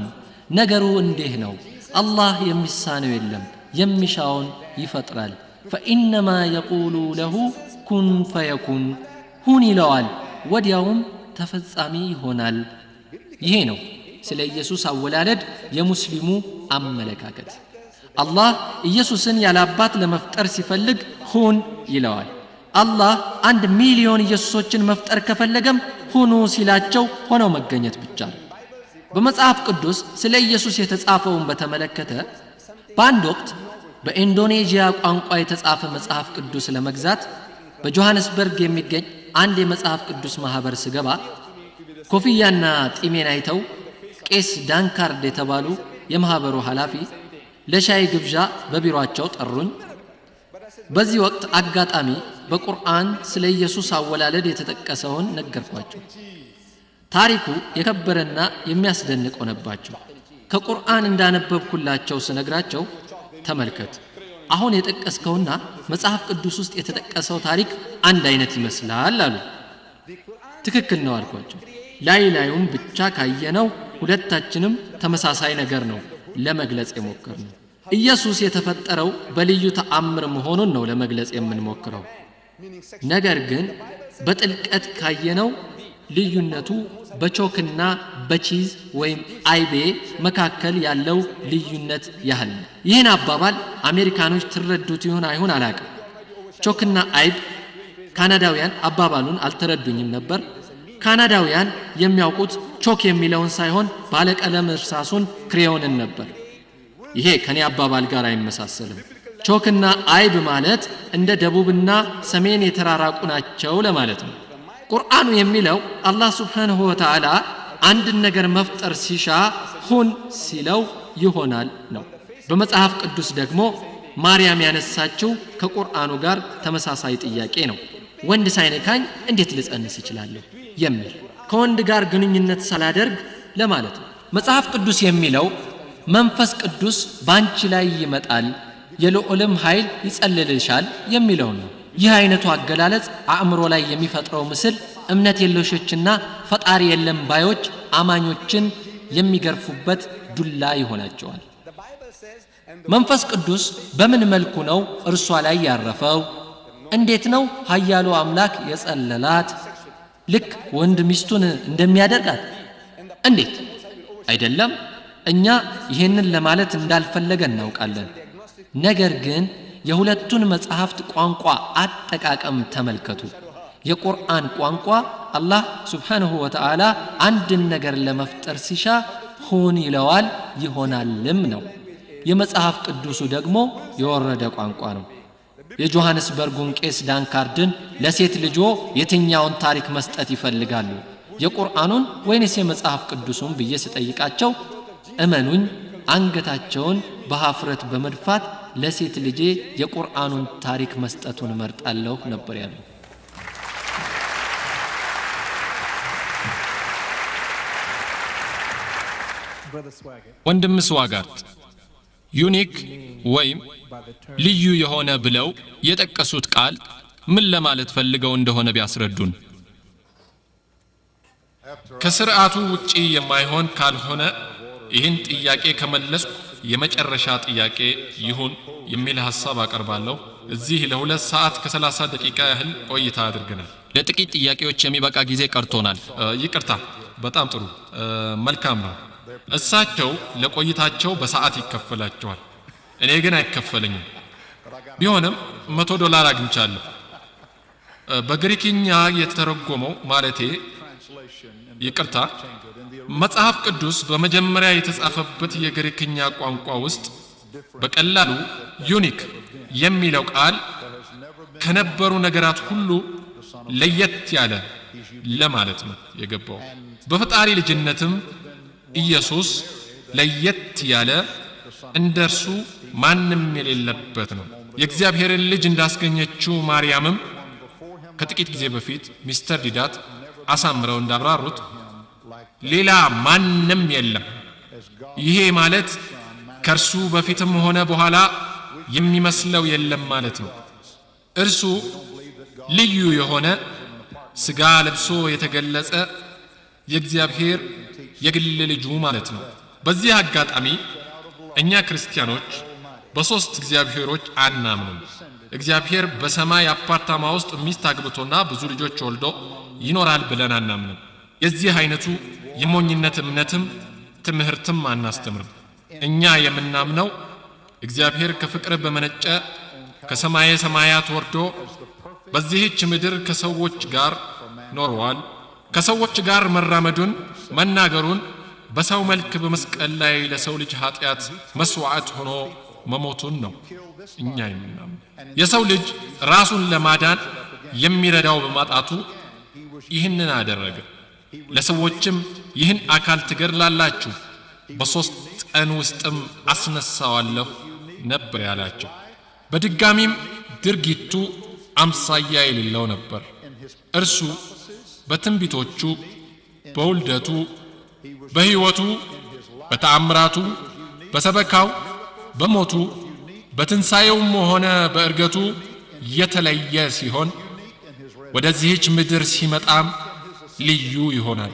ነገሩ እንዲህ ነው አላህ የሚሳነው የለም የሚሻውን ይፈጥራል فإنما يقول له كن فيكون ሁን ይለዋል ወዲያውም ተፈጻሚ ይሆናል ይሄ ነው ስለ ኢየሱስ አወላለድ የሙስሊሙ አመለካከት አላህ ኢየሱስን ያላባት ለመፍጠር ሲፈልግ ሁን ይለዋል አላህ 1 ሚሊዮን ኢየሱሶችን መፍጠር ከፈለገም ሁኑ ሲላቸው ሆነው መገኘት ብቻ ነው በመጽሐፍ ቅዱስ ስለ ኢየሱስ የተጻፈውን በተመለከተ በአንድ ወቅት በኢንዶኔዥያ ቋንቋ የተጻፈ መጽሐፍ ቅዱስ ለመግዛት በጆሃንስበርግ የሚገኝ አንድ የመጽሐፍ ቅዱስ ማህበር ስገባ ኮፍያና ጢሜን አይተው ቄስ ዳንካርድ የተባሉ የማህበሩ ኃላፊ ለሻይ ግብዣ በቢሮአቸው ጠሩኝ በዚህ ወቅት አጋጣሚ በቁርአን ስለ ኢየሱስ አወላለድ የተጠቀሰውን ነገርኳቸው ታሪኩ የከበረና የሚያስደንቅ ሆነባቸው ከቁርአን እንዳነበብኩላቸው ስነግራቸው ተመልከት አሁን የጠቀስከውና መጽሐፍ ቅዱስ ውስጥ የተጠቀሰው ታሪክ አንድ አይነት ይመስላል አሉ ትክክል ነው አልኳቸው ላይላዩም ብቻ ካየነው ሁለታችንም ተመሳሳይ ነገር ነው ለመግለጽ የሞከርነው ኢየሱስ የተፈጠረው በልዩ ተአምር መሆኑን ነው ለመግለጽ የምንሞክረው ነገር ግን በጥልቀት ካየነው ልዩነቱ በቾክና በቺዝ ወይም አይቤ መካከል ያለው ልዩነት ያህል ይህን አባባል አሜሪካኖች ትረዱት ይሆን አይሆን አላውቅም ቾክና አይብ ካናዳውያን አባባሉን አልተረዱኝም ነበር ካናዳውያን የሚያውቁት ቾክ የሚለውን ሳይሆን ባለቀለም እርሳሱን ክሬዮንን ነበር ይሄ ከኔ አባባል ጋር አይመሳሰልም ቾክና አይብ ማለት እንደ ደቡብና ሰሜን የተራራቁ ናቸው ለማለት ነው ቁርአኑ የሚለው አላህ Subhanahu Wa Ta'ala አንድ ነገር መፍጠር ሲሻ ሁን ሲለው ይሆናል ነው በመጽሐፍ ቅዱስ ደግሞ ማርያም ያነሳችው ከቁርአኑ ጋር ተመሳሳይ ጥያቄ ነው ወንድ ሳይነካኝ እንዴት ልጸንስ ይችላል የሚል ከወንድ ጋር ግንኙነት ሳላደርግ ለማለት ነው መጽሐፍ ቅዱስ የሚለው መንፈስ ቅዱስ ባንቺ ላይ ይመጣል የልዑልም ኃይል ይጸልልሻል የሚለው ነው ይህ አይነቱ አገላለጽ አእምሮ ላይ የሚፈጥረው ምስል እምነት የለሾችና ፈጣሪ የለም ባዮች አማኞችን የሚገርፉበት ዱላ ይሆናቸዋል መንፈስ ቅዱስ በምን መልኩ ነው እርሷ ላይ ያረፈው እንዴት ነው ኃያሉ አምላክ የጸለላት ልክ ወንድ ሚስቱን እንደሚያደርጋት እንዴት አይደለም እኛ ይሄንን ለማለት እንዳልፈለገ እናውቃለን ነገር ግን የሁለቱን መጽሐፍት ቋንቋ አጠቃቀም ተመልከቱ የቁርአን ቋንቋ አላህ ሱብሓነሁ ወተዓላ አንድን ነገር ለመፍጠር ሲሻ ሁን ይለዋል ይሆናልም ነው። የመጽሐፍ ቅዱሱ ደግሞ የወረደ ቋንቋ ነው። የጆሐንስበርጉን ቄስ ዳንካርድን ለሴት ልጆ የትኛውን ታሪክ መስጠት ይፈልጋሉ የቁርአኑን ወይንስ የመጽሐፍ ቅዱሱን ብዬ ስጠይቃቸው እመኑኝ አንገታቸውን በሐፍረት በመድፋት ለሴት ልጄ የቁርአኑን ታሪክ መስጠቱን መርጣለሁ ነበር ያሉ።
ወንድም ስዋጋት ዩኒክ ወይም ልዩ የሆነ ብለው የጠቀሱት ቃል ምን ለማለት ፈልገው እንደሆነ ቢያስረዱን።
ከስርዓቱ ውጪ የማይሆን ካልሆነ ይህን ጥያቄ ከመለስኩ የመጨረሻ ጥያቄ ይሁን የሚል ሐሳብ አቀርባለሁ። እዚህ ለ2 ሰዓት ከ30 ደቂቃ ያህል ቆይታ አድርገናል።
ለጥቂት ጥያቄዎች የሚበቃ ጊዜ ቀርቶናል።
ይቅርታ። በጣም ጥሩ። መልካም ነው። እሳቸው ለቆይታቸው በሰዓት ይከፈላቸዋል፣ እኔ ግን አይከፈለኝም። ቢሆንም $100 አግኝቻለሁ። በግሪክኛ የተተረጎመው ማለቴ ይቅርታ፣ መጽሐፍ ቅዱስ በመጀመሪያ የተጻፈበት የግሪክኛ ቋንቋ ውስጥ በቀላሉ ዩኒክ የሚለው ቃል ከነበሩ ነገራት ሁሉ ለየት ያለ ለማለት ነው የገባው። በፈጣሪ ልጅነትም ኢየሱስ ለየት ያለ እንደርሱ ማንም የሌለበት ነው። የእግዚአብሔርን ልጅ እንዳስገኘችው ማርያምም ከጥቂት ጊዜ በፊት ሚስተር ዲዳት አሳምረው እንዳብራሩት ሌላ ማንም የለም። ይሄ ማለት ከርሱ በፊትም ሆነ በኋላ የሚመስለው የለም ማለት ነው። እርሱ ልዩ የሆነ ስጋ ለብሶ የተገለጸ የእግዚአብሔር የግል ልጁ ማለት ነው። በዚህ አጋጣሚ እኛ ክርስቲያኖች በሶስት እግዚአብሔሮች አናምንም። እግዚአብሔር በሰማይ አፓርታማ ውስጥ ሚስት አግብቶና ብዙ ልጆች ወልዶ ይኖራል ብለን አናምንም። የዚህ አይነቱ የሞኝነት እምነትም ትምህርትም አናስተምርም። እኛ የምናምነው እግዚአብሔር ከፍቅር በመነጨ ከሰማየ ሰማያት ወርዶ በዚህች ምድር ከሰዎች ጋር ኖሯል። ከሰዎች ጋር መራመዱን መናገሩን በሰው መልክ በመስቀል ላይ ለሰው ልጅ ኃጢአት መስዋዕት ሆኖ መሞቱን ነው እኛ የምናምነው። የሰው ልጅ ራሱን ለማዳን የሚረዳው በማጣቱ ይህንን አደረገ። ለሰዎችም ይህን አካል ትገድላላችሁ በ3 ቀን ውስጥም አስነሳዋለሁ ነበር ያላቸው። በድጋሚም ድርጊቱ አምሳያ የሌለው ነበር። እርሱ በትንቢቶቹ፣ በውልደቱ፣ በሕይወቱ፣ በተአምራቱ፣ በሰበካው፣ በሞቱ፣ በትንሣኤውም ሆነ በእርገቱ የተለየ ሲሆን ወደዚህች ምድር ሲመጣም ልዩ ይሆናል።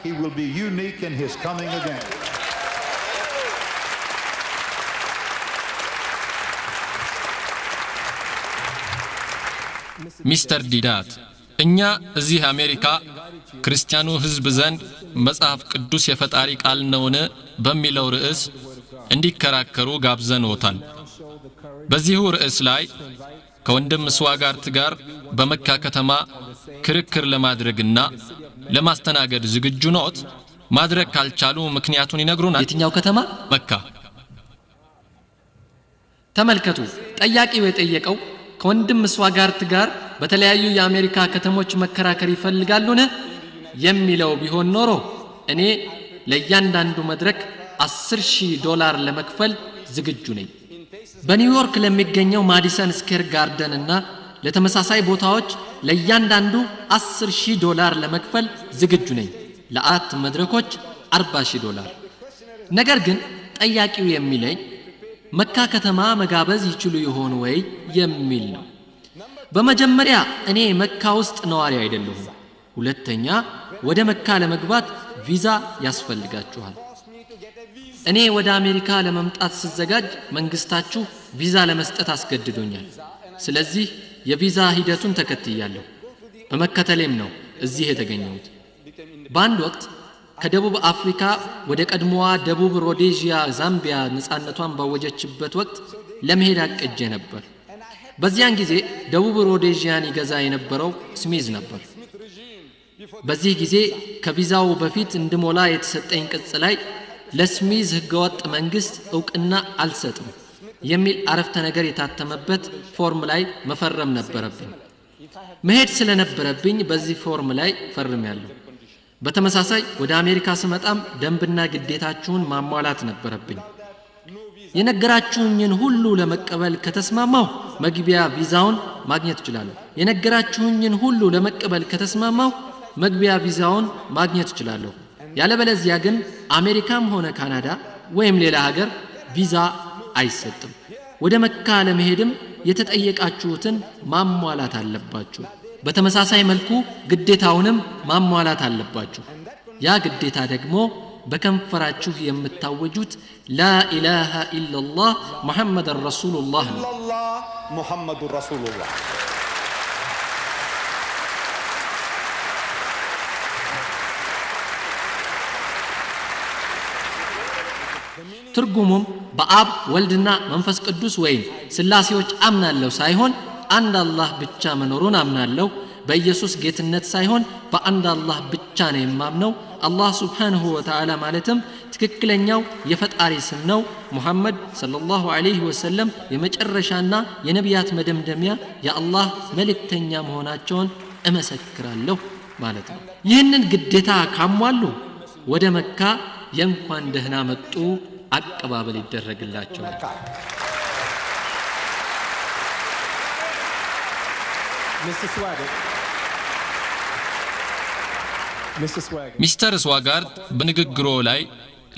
He will be unique in his coming again.
ሚስተር ዲዳት እኛ እዚህ አሜሪካ ክርስቲያኑ ሕዝብ ዘንድ መጽሐፍ ቅዱስ የፈጣሪ ቃል ነውን በሚለው ርዕስ እንዲከራከሩ ጋብዘንዎታል። በዚሁ ርዕስ ላይ ከወንድም ስዋጋርት ጋር በመካ ከተማ ክርክር ለማድረግና ለማስተናገድ ዝግጁ ነዎት? ማድረግ ካልቻሉ ምክንያቱን ይነግሩናል።
የትኛው ከተማ?
መካ።
ተመልከቱ፣ ጠያቂው የጠየቀው ከወንድም ስዋጋርት ጋር በተለያዩ የአሜሪካ ከተሞች መከራከር ይፈልጋሉን የሚለው ቢሆን ኖሮ እኔ ለእያንዳንዱ መድረክ $10,000 ለመክፈል ዝግጁ ነኝ። በኒውዮርክ ለሚገኘው ማዲሰን ስኩዌር ጋርደን እና ለተመሳሳይ ቦታዎች ለእያንዳንዱ $10,000 ለመክፈል ዝግጁ ነኝ። ለአራት መድረኮች $40,000። ነገር ግን ጠያቂው የሚለኝ መካ ከተማ መጋበዝ ይችሉ ይሆን ወይ የሚል ነው። በመጀመሪያ እኔ መካ ውስጥ ነዋሪ አይደለሁም። ሁለተኛ ወደ መካ ለመግባት ቪዛ ያስፈልጋችኋል። እኔ ወደ አሜሪካ ለመምጣት ስዘጋጅ መንግስታችሁ ቪዛ ለመስጠት አስገድዶኛል። ስለዚህ የቪዛ ሂደቱን ተከትያለሁ። በመከተሌም ነው እዚህ የተገኘሁት። በአንድ ወቅት ከደቡብ አፍሪካ ወደ ቀድሞዋ ደቡብ ሮዴዥያ ዛምቢያ ነፃነቷን ባወጀችበት ወቅት ለመሄድ አቅጄ ነበር። በዚያን ጊዜ ደቡብ ሮዴዥያን ይገዛ የነበረው ስሚዝ ነበር። በዚህ ጊዜ ከቪዛው በፊት እንድሞላ የተሰጠኝ ቅጽ ላይ ለስሚዝ ህገወጥ መንግስት ዕውቅና አልሰጥም የሚል አረፍተ ነገር የታተመበት ፎርም ላይ መፈረም ነበረብኝ። መሄድ ስለነበረብኝ በዚህ ፎርም ላይ ፈርሜያለሁ። በተመሳሳይ ወደ አሜሪካ ስመጣም ደንብና ግዴታችሁን ማሟላት ነበረብኝ። የነገራችሁኝን ሁሉ ለመቀበል ከተስማማሁ መግቢያ ቪዛውን ማግኘት እችላለሁ። የነገራችሁኝን ሁሉ ለመቀበል ከተስማማሁ መግቢያ ቪዛውን ማግኘት እችላለሁ። ያለበለዚያ ግን አሜሪካም ሆነ ካናዳ ወይም ሌላ ሀገር ቪዛ አይሰጥም። ወደ መካ ለመሄድም የተጠየቃችሁትን ማሟላት አለባችሁ። በተመሳሳይ መልኩ ግዴታውንም ማሟላት አለባችሁ። ያ ግዴታ ደግሞ በከንፈራችሁ የምታወጁት ላ ኢላሃ ኢላላህ ሙሐመድ ረሱሉላህ ነው።
ሙሐመድ ረሱሉላህ
ትርጉሙም በአብ ወልድና መንፈስ ቅዱስ ወይም ስላሴዎች አምናለሁ ሳይሆን አንድ አላህ ብቻ መኖሩን አምናለሁ። በኢየሱስ ጌትነት ሳይሆን በአንድ አላህ ብቻ ነው የማምነው። አላህ ሱብሓነሁ ወተዓላ ማለትም ትክክለኛው የፈጣሪ ስም ነው። ሙሐመድ ሰለላሁ ዐለይሂ ወሰለም የመጨረሻና የነቢያት መደምደሚያ የአላህ መልእክተኛ መሆናቸውን እመሰክራለሁ ማለት ነው። ይህንን ግዴታ ካሟሉ ወደ መካ የእንኳን ደህና መጡ አቀባበል ይደረግላቸዋል።
ሚስተር ስዋጋርድ በንግግሮ ላይ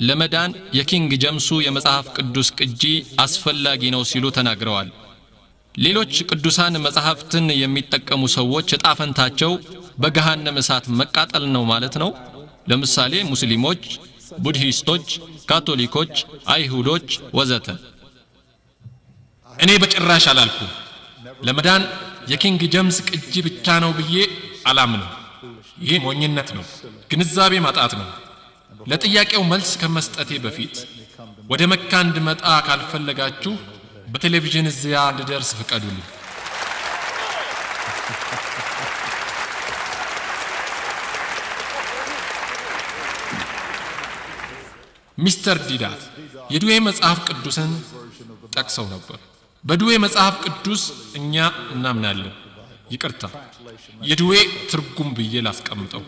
ለመዳን የኪንግ ጀምሱ የመጽሐፍ ቅዱስ ቅጂ አስፈላጊ ነው ሲሉ ተናግረዋል። ሌሎች ቅዱሳን መጽሐፍትን የሚጠቀሙ ሰዎች እጣፈንታቸው በገሃነም እሳት መቃጠል ነው ማለት ነው። ለምሳሌ ሙስሊሞች፣ ቡድሂስቶች፣ ካቶሊኮች፣ አይሁዶች ወዘተ።
እኔ በጭራሽ አላልኩም። ለመዳን የኪንግ ጀምስ ቅጂ ብቻ ነው ብዬ አላምንም። ይሄ ሞኝነት ነው፣ ግንዛቤ ማጣት ነው። ለጥያቄው መልስ ከመስጠቴ በፊት ወደ መካ እንድመጣ ካልፈለጋችሁ በቴሌቪዥን እዚያ እንድደርስ ፍቀዱልኝ። ሚስተር ዲዳት የዱዌ መጽሐፍ ቅዱስን ጠቅሰው ነበር። በዱዌ መጽሐፍ ቅዱስ እኛ እናምናለን። ይቅርታ፣ የዱዌ ትርጉም ብዬ ላስቀምጠው።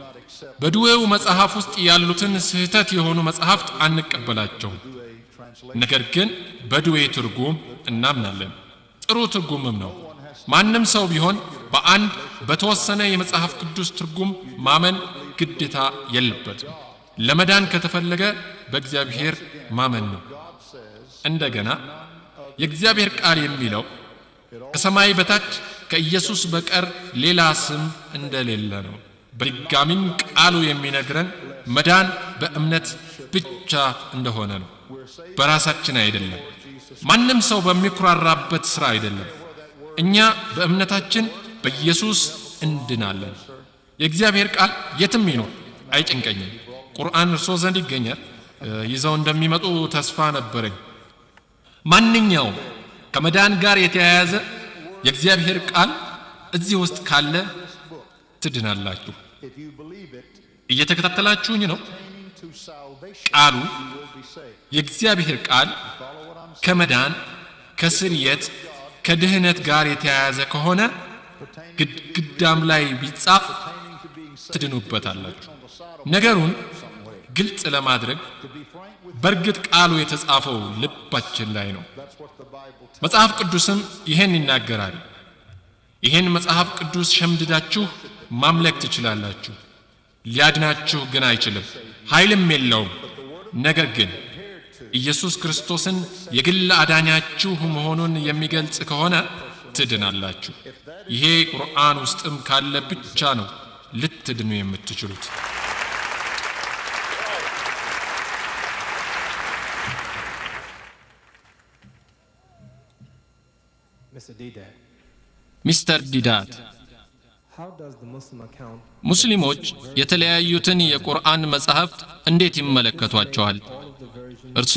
በዱዌው መጽሐፍ ውስጥ ያሉትን ስህተት የሆኑ መጽሐፍት አንቀበላቸውም። ነገር ግን በዱዌ ትርጉም እናምናለን። ጥሩ ትርጉምም ነው። ማንም ሰው ቢሆን በአንድ በተወሰነ የመጽሐፍ ቅዱስ ትርጉም ማመን ግዴታ የለበትም። ለመዳን ከተፈለገ በእግዚአብሔር ማመን ነው። እንደገና የእግዚአብሔር ቃል የሚለው ከሰማይ በታች ከኢየሱስ በቀር ሌላ ስም እንደሌለ ነው። በድጋሚም ቃሉ የሚነግረን መዳን በእምነት ብቻ እንደሆነ ነው። በራሳችን አይደለም። ማንም ሰው በሚኩራራበት ሥራ አይደለም። እኛ በእምነታችን በኢየሱስ እንድናለን። የእግዚአብሔር ቃል የትም ይኖር አይጭንቀኝም። ቁርአን እርሶ ዘንድ ይገኛል። ይዘው እንደሚመጡ ተስፋ ነበረኝ። ማንኛውም ከመዳን ጋር የተያያዘ የእግዚአብሔር ቃል እዚህ ውስጥ ካለ ትድናላችሁ። እየተከታተላችሁኝ ነው? ቃሉ የእግዚአብሔር ቃል ከመዳን ከስርየት ከድህነት ጋር የተያያዘ ከሆነ ግድግዳም ላይ ቢጻፍ ትድኑበታላችሁ። ነገሩን ግልጽ ለማድረግ በእርግጥ ቃሉ የተጻፈው ልባችን ላይ ነው። መጽሐፍ ቅዱስም ይሄን ይናገራል። ይሄን መጽሐፍ ቅዱስ ሸምድዳችሁ ማምለክ ትችላላችሁ። ሊያድናችሁ ግን አይችልም፣ ኃይልም የለውም። ነገር ግን ኢየሱስ ክርስቶስን የግል አዳኛችሁ መሆኑን የሚገልጽ ከሆነ ትድናላችሁ። ይሄ ቁርአን ውስጥም ካለ ብቻ ነው ልትድኑ የምትችሉት።
ሚስተር ዲዳት ሙስሊሞች የተለያዩትን የቁርአን መጻሕፍት እንዴት ይመለከቷቸዋል? እርሶ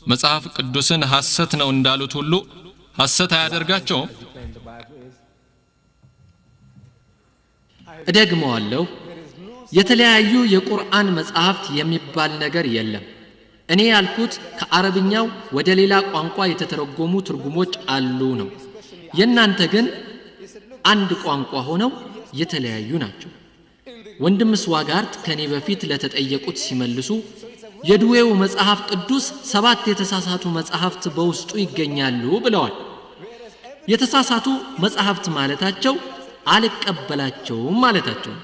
መጽሐፍ ቅዱስን ሐሰት ነው እንዳሉት ሁሉ ሐሰት አያደርጋቸውም?
እደግመዋለሁ የተለያዩ የቁርአን መጽሐፍት የሚባል ነገር የለም እኔ ያልኩት ከአረብኛው ወደ ሌላ ቋንቋ የተተረጎሙ ትርጉሞች አሉ ነው የናንተ ግን አንድ ቋንቋ ሆነው የተለያዩ ናቸው ወንድም ስዋጋርት ከኔ በፊት ለተጠየቁት ሲመልሱ የድዌው መጽሐፍ ቅዱስ 7 የተሳሳቱ መጽሐፍት በውስጡ ይገኛሉ ብለዋል የተሳሳቱ መጽሐፍት ማለታቸው አልቀበላቸውም ማለታቸው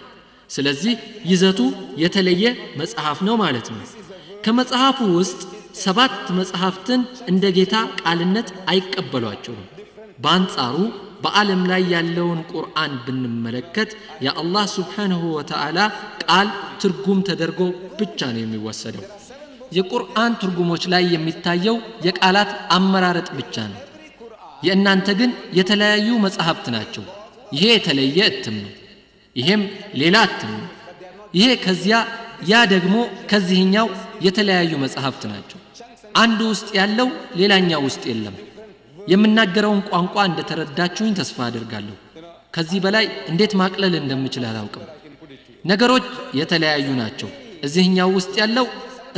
ስለዚህ ይዘቱ የተለየ መጽሐፍ ነው ማለት ነው ከመጽሐፉ ውስጥ 7 መጽሐፍትን እንደ ጌታ ቃልነት አይቀበሏቸውም በአንጻሩ በዓለም ላይ ያለውን ቁርአን ብንመለከት የአላህ Subhanahu Wa Ta'ala ቃል ትርጉም ተደርጎ ብቻ ነው የሚወሰደው የቁርአን ትርጉሞች ላይ የሚታየው የቃላት አመራረጥ ብቻ ነው የእናንተ ግን የተለያዩ መጽሐፍት ናቸው ይሄ የተለየ እትም ነው ይሄም ሌላ እትም ነው ይሄ ከዚያ ያ ደግሞ ከዚህኛው የተለያዩ መጽሐፍት ናቸው አንዱ ውስጥ ያለው ሌላኛው ውስጥ የለም የምናገረውን ቋንቋ እንደተረዳችሁኝ ተስፋ አደርጋለሁ ከዚህ በላይ እንዴት ማቅለል እንደምችል አላውቅም ነገሮች የተለያዩ ናቸው እዚህኛው ውስጥ ያለው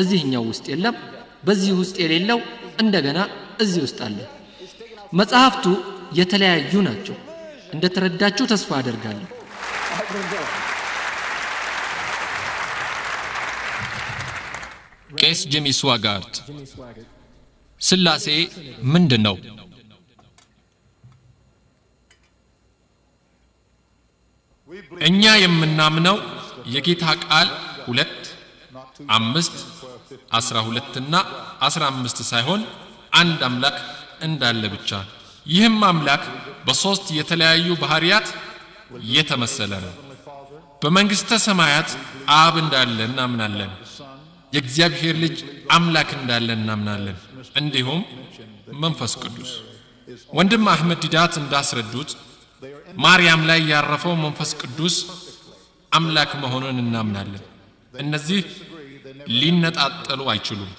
እዚህኛው ውስጥ የለም በዚህ ውስጥ የሌለው እንደገና እዚህ ውስጥ አለ መጽሐፍቱ የተለያዩ ናቸው እንደተረዳችሁ ተስፋ አደርጋለሁ
ቄስ ጂሚ ስዋጋርት ስላሴ ምንድነው
እኛ የምናምነው የጌታ ቃል 2 5 12 እና 15 ሳይሆን አንድ አምላክ እንዳለ ብቻ ይህም አምላክ በሶስት የተለያዩ ባህሪያት የተመሰለ ነው በመንግስተ ሰማያት አብ እንዳለ እናምናለን የእግዚአብሔር ልጅ አምላክ እንዳለ እናምናለን እንዲሁም መንፈስ ቅዱስ ወንድም አህመድ ዲዳት እንዳስረዱት ማርያም ላይ ያረፈው መንፈስ ቅዱስ አምላክ መሆኑን እናምናለን እነዚህ ሊነጣጠሉ አይችሉም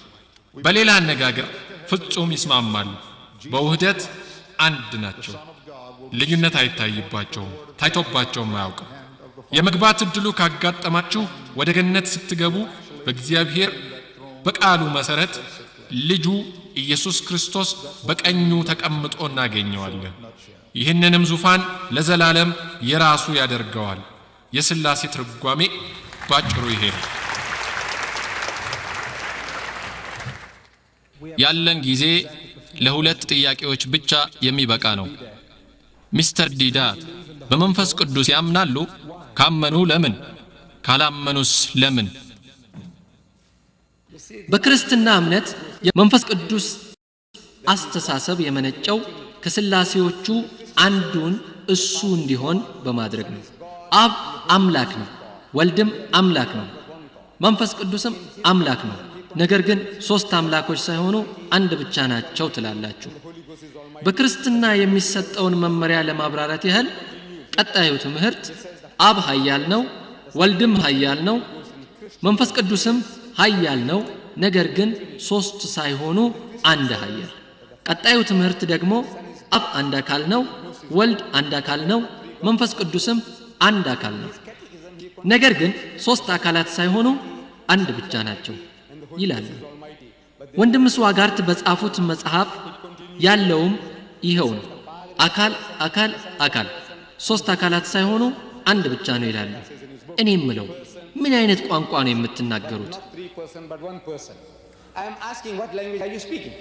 በሌላ አነጋገር ፍጹም ይስማማሉ በውህደት አንድ ናቸው ልዩነት አይታይባቸውም ታይቶባቸውም አያውቅም የመግባት እድሉ ካጋጠማችሁ ወደ ገነት ስትገቡ በእግዚአብሔር በቃሉ መሰረት ልጁ ኢየሱስ ክርስቶስ በቀኙ ተቀምጦ እናገኘዋለን ይህንንም ዙፋን ለዘላለም የራሱ ያደርገዋል የስላሴ ትርጓሜ ባጭሩ ይሄ ነው
ያለን ጊዜ ለሁለት ጥያቄዎች ብቻ የሚበቃ ነው ሚስተር ዲዳት በመንፈስ ቅዱስ ያምናሉ ካመኑ ለምን ካላመኑስ ለምን
በክርስትና እምነት የመንፈስ ቅዱስ አስተሳሰብ የመነጨው ከስላሴዎቹ አንዱን እሱ እንዲሆን በማድረግ ነው አብ አምላክ ነው ወልድም አምላክ ነው መንፈስ ቅዱስም አምላክ ነው ነገር ግን ሶስት አምላኮች ሳይሆኑ አንድ ብቻ ናቸው ትላላችሁ በክርስትና የሚሰጠውን መመሪያ ለማብራራት ያህል ቀጣዩ ትምህርት አብ ኃያል ነው ወልድም ኃያል ነው መንፈስ ቅዱስም ኃያል ነው ነገር ግን ሶስት ሳይሆኑ አንድ ኃያል ቀጣዩ ትምህርት ደግሞ አብ አንድ አካል ነው ወልድ አንድ አካል ነው መንፈስ ቅዱስም አንድ አካል ነው ነገር ግን ሶስት አካላት ሳይሆኑ አንድ ብቻ ናቸው ይላል ወንድም ስዋጋርት በጻፉት መጽሐፍ ያለውም ይሄው ነው አካል አካል አካል ሶስት አካላት ሳይሆኑ አንድ ብቻ ነው ይላል እኔ ምለው ምን አይነት ቋንቋ ነው የምትናገሩት
I am asking what language are you speaking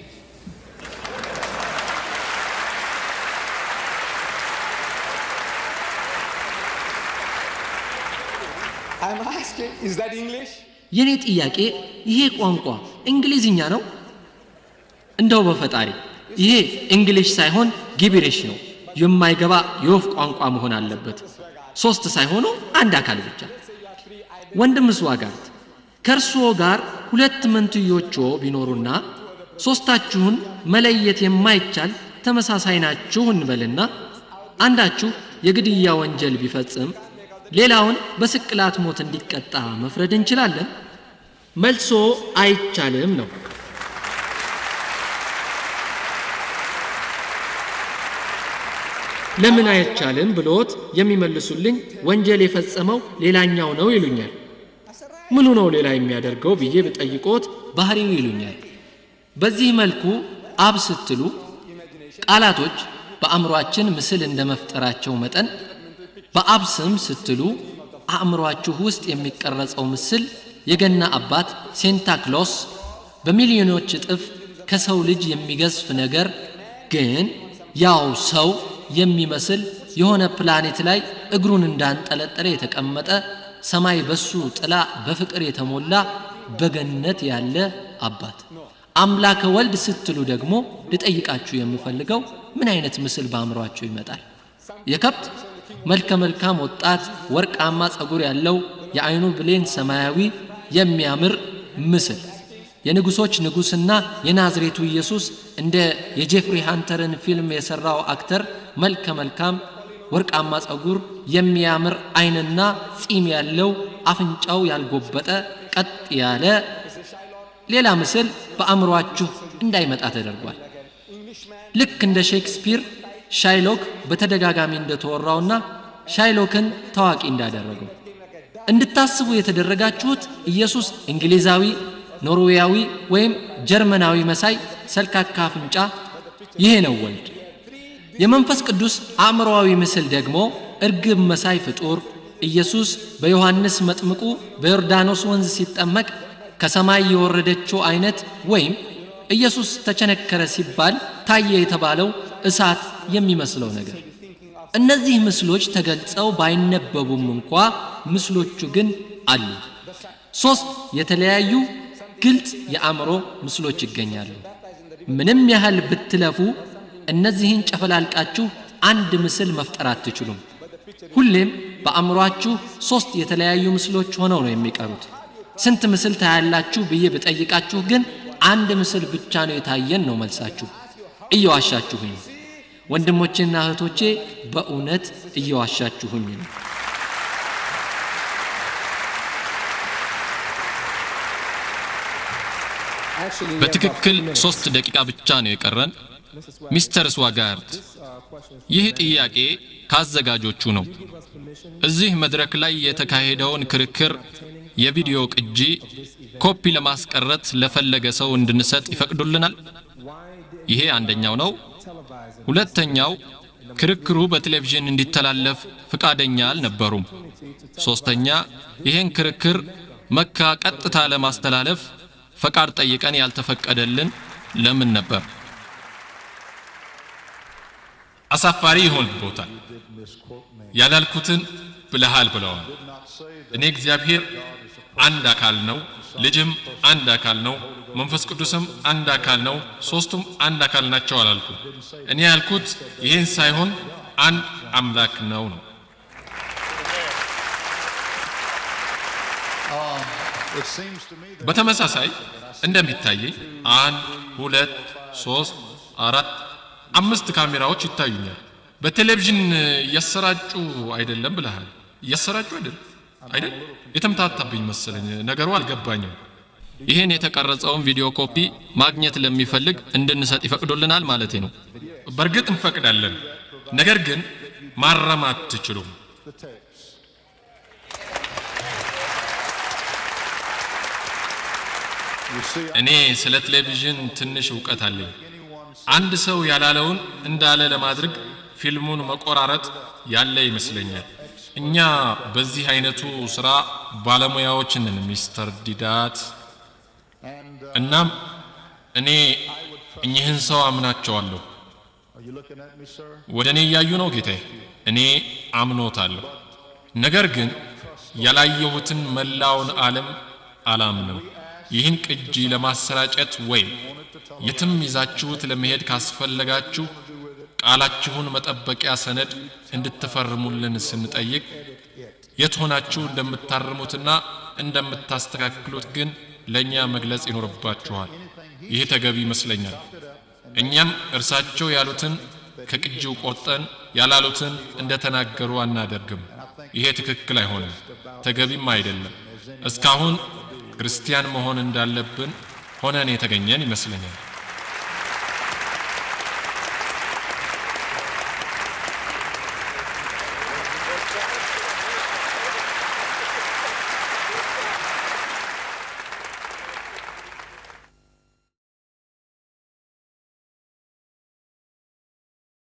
I am asking is that English
የኔ ጥያቄ ይሄ ቋንቋ እንግሊዝኛ ነው እንደው በፈጣሪ ይሄ እንግሊሽ ሳይሆን ጊብሪሽ ነው የማይገባ የወፍ ቋንቋ መሆን አለበት ሶስት ሳይሆኑ አንድ አካል ብቻ ወንድም ስዋጋርት ከርሶ ጋር ሁለት መንትዮች ቢኖሩና ሶስታችሁን መለየት የማይቻል ተመሳሳይ ናችሁ እንበልና አንዳችሁ የግድያ ወንጀል ቢፈጽም ሌላውን በስቅላት ሞት እንዲቀጣ መፍረድ እንችላለን መልሶ አይቻልም ነው ለምን አይቻልም ብሎት የሚመልሱልኝ ወንጀል የፈጸመው ሌላኛው ነው ይሉኛል። ምኑ ነው ሌላ የሚያደርገው ብዬ ብጠይቆት ባህሪው ይሉኛል። በዚህ መልኩ አብ ስትሉ ቃላቶች በአእምሮአችን ምስል እንደመፍጠራቸው መጠን በአብ ስም ስትሉ አእምሮአችሁ ውስጥ የሚቀረጸው ምስል የገና አባት ሴንታ ክሎስ በሚሊዮኖች እጥፍ ከሰው ልጅ የሚገዝፍ ነገር ግን ያው ሰው የሚመስል የሆነ ፕላኔት ላይ እግሩን እንዳንጠለጠለ የተቀመጠ ሰማይ በሱ ጥላ በፍቅር የተሞላ በገነት ያለ አባት። አምላከ ወልድ ስትሉ ደግሞ ልጠይቃችሁ የምፈልገው ምን አይነት ምስል በአእምሮአችሁ ይመጣል? የከብት መልከ መልካም ወጣት ወርቃማ ጸጉር ያለው የአይኑ ብሌን ሰማያዊ የሚያምር ምስል፣ የንጉሶች ንጉስና የናዝሬቱ ኢየሱስ እንደ የጄፍሪ ሃንተርን ፊልም የሰራው አክተር መልከ መልካም ወርቃማ ጸጉር የሚያምር አይንና ጺም ያለው አፍንጫው ያልጎበጠ ቀጥ ያለ ሌላ ምስል በአእምሮአችሁ እንዳይመጣ ተደርጓል። ልክ እንደ ሼክስፒር ሻይሎክ በተደጋጋሚ እንደተወራውና ሻይሎክን ታዋቂ እንዳደረገው እንድታስቡ የተደረጋችሁት ኢየሱስ እንግሊዛዊ፣ ኖርዌያዊ ወይም ጀርመናዊ መሳይ ሰልካካ አፍንጫ ይሄ ነው ወልድ። የመንፈስ ቅዱስ አእምሮአዊ ምስል ደግሞ እርግብ መሳይ ፍጡር ኢየሱስ በዮሐንስ መጥምቁ በዮርዳኖስ ወንዝ ሲጠመቅ ከሰማይ የወረደችው አይነት ወይም ኢየሱስ ተቸነከረ ሲባል ታየ የተባለው እሳት የሚመስለው ነገር። እነዚህ ምስሎች ተገልጸው ባይነበቡም እንኳ ምስሎቹ ግን አሉ። 3 የተለያዩ ግልጽ የአእምሮ ምስሎች ይገኛሉ። ምንም ያህል ብትለፉ እነዚህን ጨፈላልቃችሁ አንድ ምስል መፍጠር አትችሉም። ሁሌም በአእምሮአችሁ 3 የተለያዩ ምስሎች ሆነው ነው የሚቀሩት። ስንት ምስል ታያላችሁ ብዬ ብጠይቃችሁ ግን አንድ ምስል ብቻ ነው የታየን ነው መልሳችሁ። እየዋሻችሁኝ ወንድሞቼና እህቶቼ፣ በእውነት እየዋሻችሁኝ ነው።
በትክክል 3 ደቂቃ ብቻ ነው የቀረን። ሚስተር ስዋጋርት፣ ይህ ጥያቄ ካዘጋጆቹ ነው። እዚህ መድረክ ላይ የተካሄደውን ክርክር የቪዲዮ ቅጂ ኮፒ ለማስቀረት ለፈለገ ሰው እንድንሰጥ ይፈቅዱልናል? ይሄ አንደኛው ነው። ሁለተኛው ክርክሩ በቴሌቪዥን እንዲተላለፍ ፍቃደኛ አልነበሩም። ሶስተኛ ይሄን ክርክር መካ ቀጥታ ለማስተላለፍ ፈቃድ ጠይቀን ያልተፈቀደልን ለምን ነበር?
አሳፋሪ ይሆን ቦታ ያላልኩትን ብለሃል ብለዋል። እኔ እግዚአብሔር አንድ አካል ነው፣ ልጅም አንድ አካል ነው፣ መንፈስ ቅዱስም አንድ አካል ነው፣ ሶስቱም አንድ አካል ናቸው አላልኩም። እኔ ያልኩት ይሄን ሳይሆን አንድ አምላክ ነው ነው። በተመሳሳይ እንደሚታየኝ 1 2 3 4 5 ካሜራዎች ይታዩኛል። በቴሌቪዥን እያሰራጩ አይደለም ብለሃል። እያሰራጩ አይደል? የተምታታብኝ መሰለኝ፣ ነገሩ አልገባኝም።
ይሄን የተቀረጸውን ቪዲዮ ኮፒ ማግኘት ለሚፈልግ እንድንሰጥ ይፈቅዱልናል ማለት ነው?
በእርግጥ እንፈቅዳለን፣ ነገር ግን ማረም አትችሉም። እኔ ስለ ቴሌቪዥን ትንሽ ዕውቀት አለኝ። አንድ ሰው ያላለውን እንዳለ ለማድረግ ፊልሙን መቆራረጥ ያለ ይመስለኛል። እኛ በዚህ አይነቱ ስራ ባለሙያዎች ነን ሚስተር ዲዳት። እናም እኔ እኚህን ሰው አምናቸዋለሁ። ወደ እኔ እያዩ ነው ጌታዬ። እኔ አምኖታለሁ፣ ነገር ግን ያላየሁትን መላውን ዓለም አላምንም። ይህን ቅጂ ለማሰራጨት ወይም የትም ይዛችሁት ለመሄድ ካስፈለጋችሁ ቃላችሁን መጠበቂያ ሰነድ እንድትፈርሙልን ስንጠይቅ የት ሆናችሁ እንደምታርሙትና እንደምታስተካክሉት ግን ለኛ መግለጽ ይኖርባችኋል። ይህ ተገቢ ይመስለኛል። እኛም እርሳቸው ያሉትን ከቅጂው ቆርጠን ያላሉትን እንደተናገሩ አናደርግም። ይሄ ትክክል አይሆንም፣ ተገቢም አይደለም። እስካሁን ክርስቲያን መሆን እንዳለብን ሆነን የተገኘን ይመስለኛል።